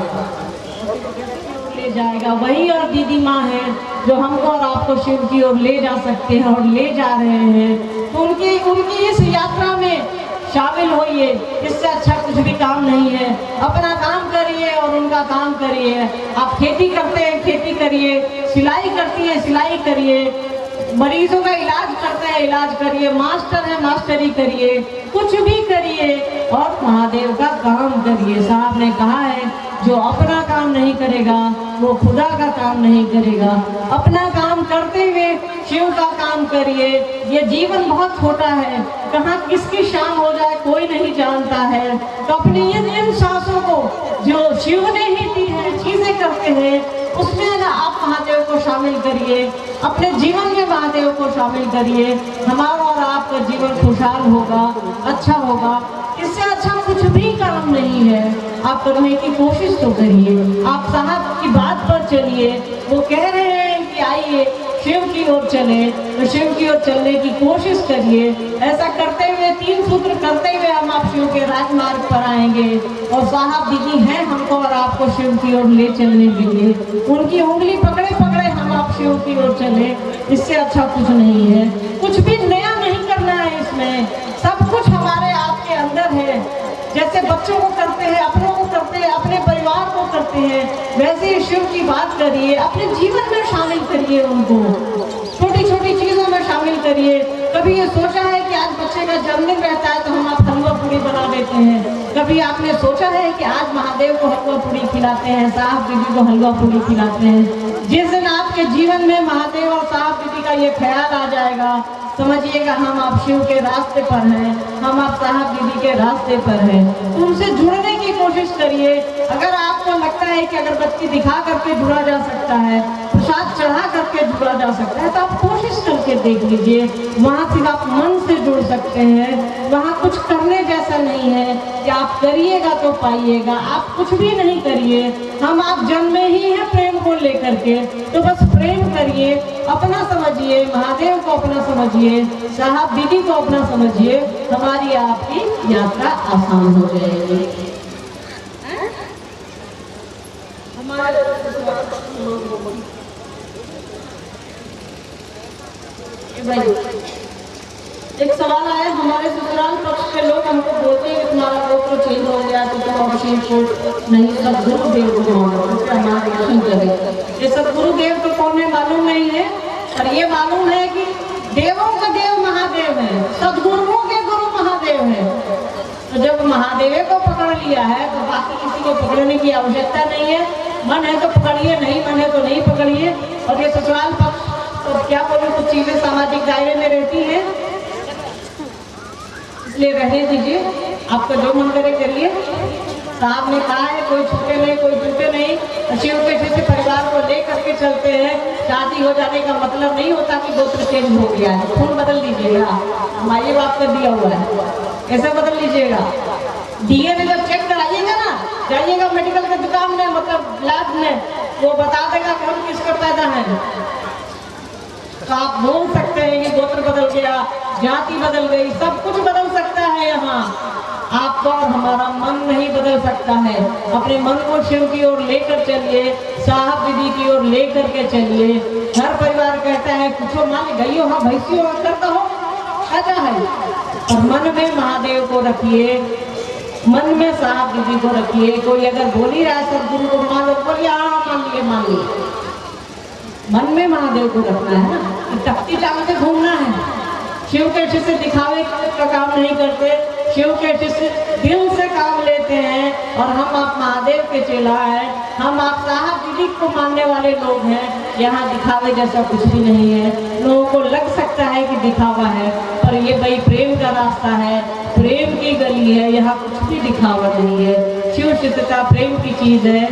ले जाएगा वही और दीदी माँ है जो हमको और आपको शिव की ओर ले जा सकते हैं और ले जा रहे हैं। तो उनकी इस यात्रा में शामिल होइए, इससे अच्छा कुछ भी काम नहीं है। अपना काम करिए और उनका काम करिए। आप खेती करते हैं, खेती करिए, सिलाई करती हैं, सिलाई करिए, मरीजों का इलाज करते हैं, इलाज करिए, मास्टर है, मास्टरी करिए, कुछ भी करिए और महादेव का काम करिए। साहब ने कहा है जो अपना काम नहीं करेगा वो खुदा का काम नहीं करेगा। अपना काम करते हुए शिव का काम करिए। ये जीवन बहुत छोटा है, कहाँ किसकी शाम हो जाए कोई नहीं जानता है। तो अपनी इन सांसों को जो शिव ने ही दी है, चीजें करते हैं, उसमें ना आप महादेव को शामिल करिए, अपने जीवन में महादेव को शामिल करिए। हमारा और आपका जीवन खुशहाल होगा, अच्छा होगा। इससे अच्छा कुछ भी काम नहीं है। आप करने की कोशिश तो करिए। आप साहब की बात पर चलिए। वो कह रहे हैं कि आइए शिव की ओर चले, तो शिव की ओर चलने की कोशिश करिए। ऐसा करते हुए 3 सूत्र करते हुए हम आप शिव के राजमार्ग पर आएंगे। और साहब दीदी हैं हमको और आपको शिव की ओर ले चलने के लिए। उनकी उंगली पकड़े पकड़े हम आप शिव की ओर चले, इससे अच्छा कुछ नहीं है। कुछ भी नया नहीं करना है इसमें, सब कुछ हमारे आपके अंदर है। जैसे बच्चों को करते हैं, अपनों को करते हैं, अपने परिवार को करते हैं, वैसे ही शिव की बात करिए, अपने जीवन में शामिल करिए। उनको छोटी छोटी चीजों में शामिल करिए। कभी ये सोचा है कि आज बच्चे का जन्मदिन रहता है तो हम आप हलवा पूरी बना देते हैं। कभी आपने सोचा है कि आज महादेव को हलवा पूरी खिलाते हैं, साहब दीदी को हलवा पूरी खिलाते हैं। जिस दिन आपके जीवन में महादेव और साहब दीदी का ये ख्याल आ जाएगा, समझिएगा हम आप शिव के रास्ते पर हैं, हम आप साहब दीदी के रास्ते पर हैं। तो उनसे जुड़ने की कोशिश करिए। अगर आपको लगता है कि अगरबत्ती दिखा करके जुड़ा जा सकता है, प्रसाद चढ़ा करके जुड़ा जा सकता है, तो आप कोशिश करके देख लीजिए। वहाँ सिर्फ आप मन से जुड़ सकते हैं, वहाँ कुछ करने जैसा नहीं है कि आप करिएगा तो पाइएगा। आप कुछ भी नहीं करिए, हम आप जन्मे ही हैं प्रेम को लेकर के, तो बस प्रेम करिए, अपना समझिए, महादेव को अपना समझिए, साहब दीदी को अपना समझिए। हमारी आपकी यात्रा आसान हो जाएगी। एक सवाल आया, हमारे ससुराल पक्ष के लोग हमको बोलते हैं कि तुम्हारा गोत्र चेंज हो गया तो तुम अब शिव को नहीं सदगुरु देव को मानो, हमारा दर्शन करें। ये सदगुरु देव को कौन है मालूम नहीं है, पर ये मालूम है कि देवों का देव महादेव है, सदगुरुओं के गुरु महादेव है। तो जब महादेव को पकड़ लिया है तो बाकी किसी को पकड़ने की आवश्यकता नहीं है। मन है तो पकड़िए, नहीं मन है तो नहीं पकड़िए। और ये ससुराल पक्ष तो क्या बोलूं, कुछ चीजें सामाजिक दायरे में रहती हैं, इसलिए रहने दीजिए। आपका जो मन करे करिए। साहब ने कहा है कोई छूटे नहीं, कोई टूटे नहीं। शिव के जैसे परिवार को ले करके चलते हैं। शादी हो जाने का मतलब नहीं होता कि गोत्र चेंज हो गया है। खून बदल लीजिएगा, माई बाप का दिया हुआ है, कैसे बदल लीजिएगा। डीएनए जब चेक कराइएगा ना, जाइएगा मेडिकल की दुकान में, मतलब लैब में, वो बता देगा कौन किसका पैदा है। तो आप बोल सकते हैं कि गोत्र बदल गया, जाति बदल गई, सब कुछ बदल सकता है। यहाँ आपका और हमारा मन नहीं बदल सकता है। अपने मन को शिव की ओर लेकर चलिए, साहब दीदी की ओर लेकर के चलिए। हर परिवार कहता है कुछ मान गई हो, हाँ भैंसी हो करता हो, अच्छा है। और मन में महादेव को रखिए, मन में साहब दीदी को रखिए। कोई अगर बोल ही रहा है सदगुरु को मान लो, बोलिए हाँ मान लिए। मन में महादेव को रखना है ना, टकती चाल से घूमना है। शिव के शिष्य दिखावे का काम नहीं करते, शिव के शिष्य दिल से काम लेते हैं। और हम आप महादेव के चेला हैं, हम आप साहब दीदी को मानने वाले लोग हैं। यहाँ दिखावे जैसा कुछ भी नहीं है। लोगों को लग सकता है कि दिखावा है, पर ये भाई प्रेम का रास्ता है, प्रेम की गली है, यहाँ कुछ भी दिखावा नहीं है। शिव शिष्यता प्रेम की चीज है,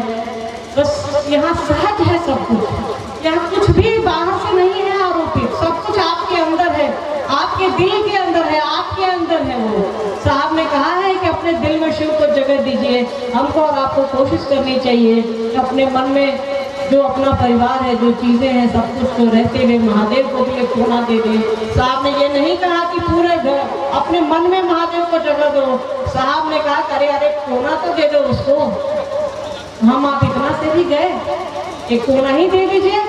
बस यहाँ सहज है सब कुछ। यहाँ कुछ भी बाहर से नहीं है आरोपित, सब कुछ आपके अंदर है, आपके दिल के अंदर है, आपके अंदर है। वो साहब ने कहा है कि अपने दिल में शिव को जगह दीजिए। हमको और आपको कोशिश करनी चाहिए कि अपने मन में जो अपना परिवार है, जो चीजें हैं, सब कुछ तो रहते हुए महादेव को भी एक कोना दे दे। साहब ने ये नहीं कहा कि पूरे अपने मन में महादेव को जगह दो। साहब ने कहा अरे अरे कोना तो दे दो उसको। हम आप इतना से भी गए, एक कोना ही दे दीजिए।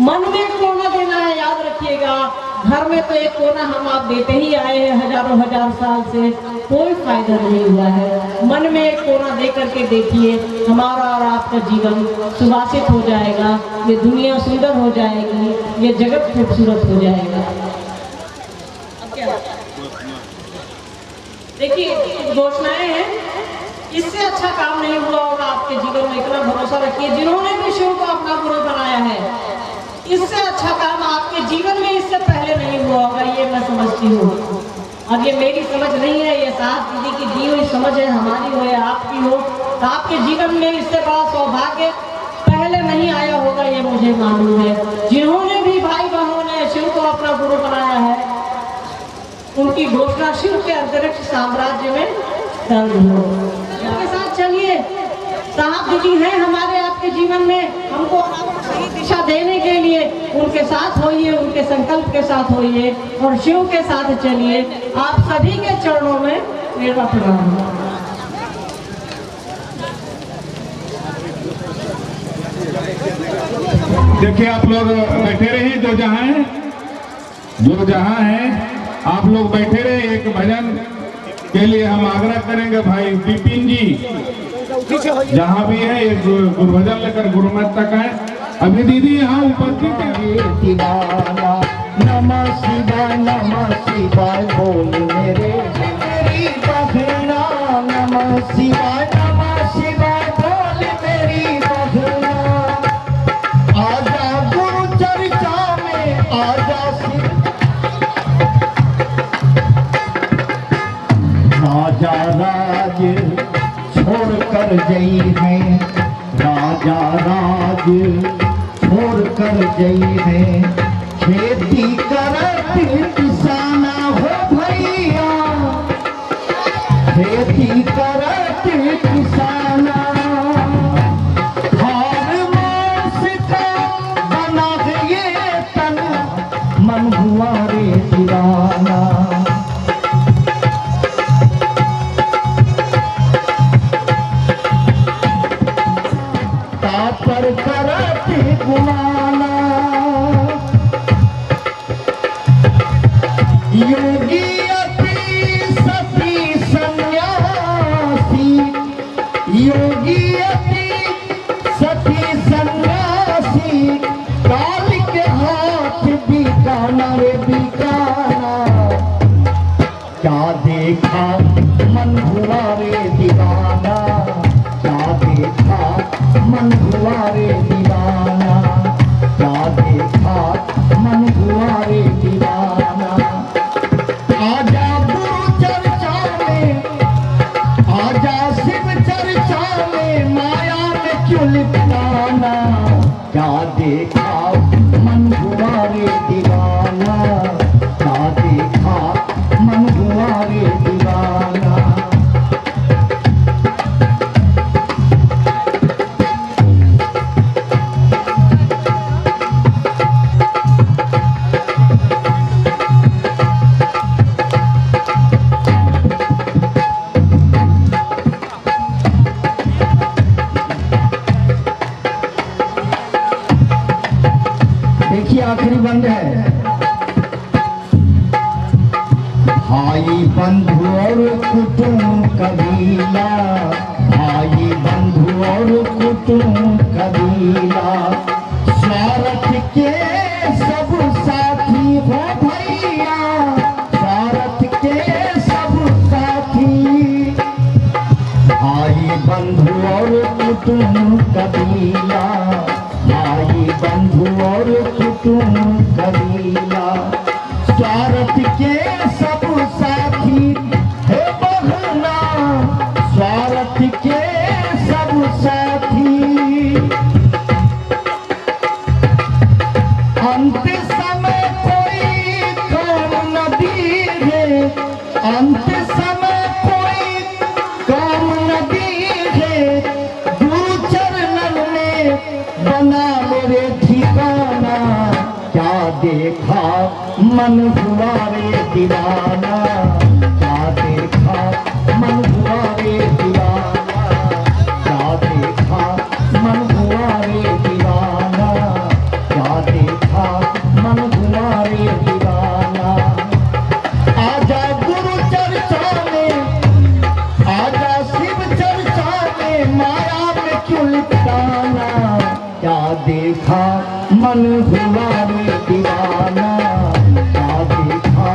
मन में एक कोना देना है, याद रखिएगा। घर में तो एक कोना हम आप देते ही आए हैं हजारों हजार साल से, कोई फायदा नहीं हुआ है। मन में एक कोना दे करके देखिए, हमारा और आपका जीवन सुवासित हो जाएगा, ये दुनिया सुंदर हो जाएगी, ये जगत खूबसूरत हो जाएगा। अब क्या देखिए, घोषणाएं हैं, इससे अच्छा काम नहीं हुआ होगा आपके जीवन में। इतना भरोसा रखिए, जिन्होंने भी शिव को अपना गुरु बनाया है, इससे अच्छा काम आपके जीवन में इससे पहले नहीं हुआ होगा, ये मैं समझती हूँ। अब ये मेरी समझ नहीं है, ये साहब दीदी की दी हुई समझ है, हमारी हो या आपकी हो। तो आपके जीवन में इससे बड़ा सौभाग्य पहले नहीं आया होगा, ये मुझे मालूम है। जिन्होंने भी भाई बहनों ने शिव को अपना गुरु बनाया है, उनकी घोषणा शिव के अंतरिक्ष साम्राज्य में दर्ज हो। उनके साथ चलिए, साहब दीदी हैं हमारे आपके जीवन में, हमको सही दिशा देने के लिए उनके साथ होइए, उनके संकल्प के साथ होइए और शिव के साथ चलिए। आप सभी के चरणों में मेरा प्रणाम। देखिए आप लोग बैठे रहिए, जो जहाँ हैं आप लोग बैठे रहे। एक भजन के लिए हम आग्रह करेंगे भाई विपिन जी जहाँ भी है, एक गुरु भजन लेकर गुरु मत तक है। अभी दीदी यहाँ उपस्थित है। दीवाना नमः शिवाय बोल मेरी बहना, नमः शिवाय बोल मेरी बहना। आजा गुरु चर्चा में, आजा शिव राजा राज छोड़ कर जई है, राजा राज छोड़ कर जई है। खेती करत किसाना हो भैया, खेती करत किसाना। हार मास का बना ये तन, मन हुआ रे दीवाना। पर करते गुमाना, योगी अति सती सन्यासी, योगी अति सती सन्यासी। काल के हाथ बिकाना रे बिकाना, क्या देखा मन हुआ रे दीवाना, क्या देखा मन हुआ रे दीवाना, क्या देखा मन हुआ रे दीवाना। आजा गुरु चर्चा में, आजा शिव चर्चा में, माया में क्यों लिपटाना। क्या देखा मन हुआ रे दीवाना, क्या देखा मन हुआ रे दीवाना। आखिरी बंद है। भाई बंधु और कुटुंब कबीला, भाई बंधु और कुटुंब कबीला। स्वार्थ के सब साथी हो भैया, स्वार्थ के सब साथी। भाई बंधु और कुटुंब कबीला, भाई बंधु और कुटुंब कबीला। स्वार्थ के सब साथी है बहना, स्वार्थ के सब साथी। अंत समय कोई काम न दीजे, अंत समय कोई काम न दीजे। गुरु चरणन में देखा मन हुआ रे दीवाना, क्या देखा मन हुआ रे दीवाना, क्या देखा मन हुआ रे दीवाना, क्या देखा मन हुआ रे दीवाना। आजा गुरु चर्चा में, आजा शिव चर्चा में, माया में क्यों लिपटाना, क्या देखा मन हुआ रे दीवाना, क्या देखा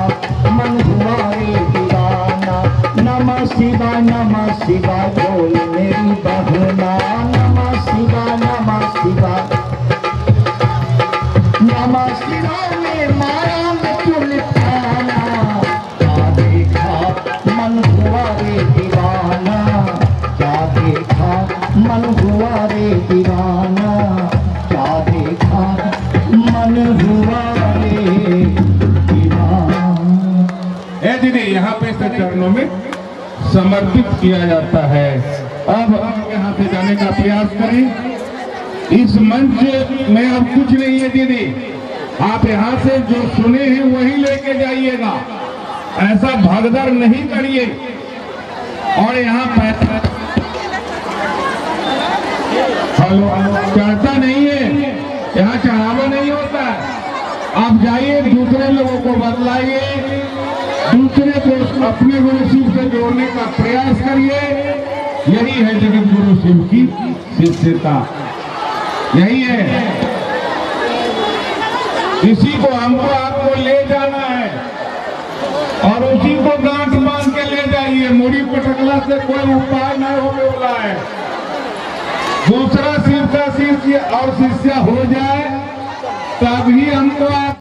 मन हुआ रे दीवाना। नमः शिवाय बोल मेरी बहना, नमः शिवाय नमः शिवाय में माया में क्यों लिपटाना, क्या देखा मन हुआ रे दीवाना, क्या देखा मन हुआ रे दीवाना, क्या देखा मन हुआ रे दीवाना। ए दीदी यहाँ पे से चरणों में समर्पित किया जाता है। अब हम यहाँ से जाने का प्रयास करें। इस मंच में अब कुछ नहीं है दीदी, आप यहाँ से जो सुने हैं वही लेके जाइएगा, ऐसा भगदड़ नहीं करिए। और यहाँ पैसा हेलो चढ़ता नहीं है, यहाँ चढ़ावा नहीं होता है। आप जाइए, दूसरे लोगों को बतलाइए, दूसरे को अपने गुरु शिव से जोड़ने का प्रयास करिए। यही है जगत गुरु शिव की शिष्यता, यही है। इसी को हमको आपको ले जाना है और उसी को गांठ बांध के ले जाइए। मुड़ी पटकला से कोई उपाय नहीं होने वाला है। दूसरा शिव का शिष्य और शिष्य हो जाए तभी हमको आप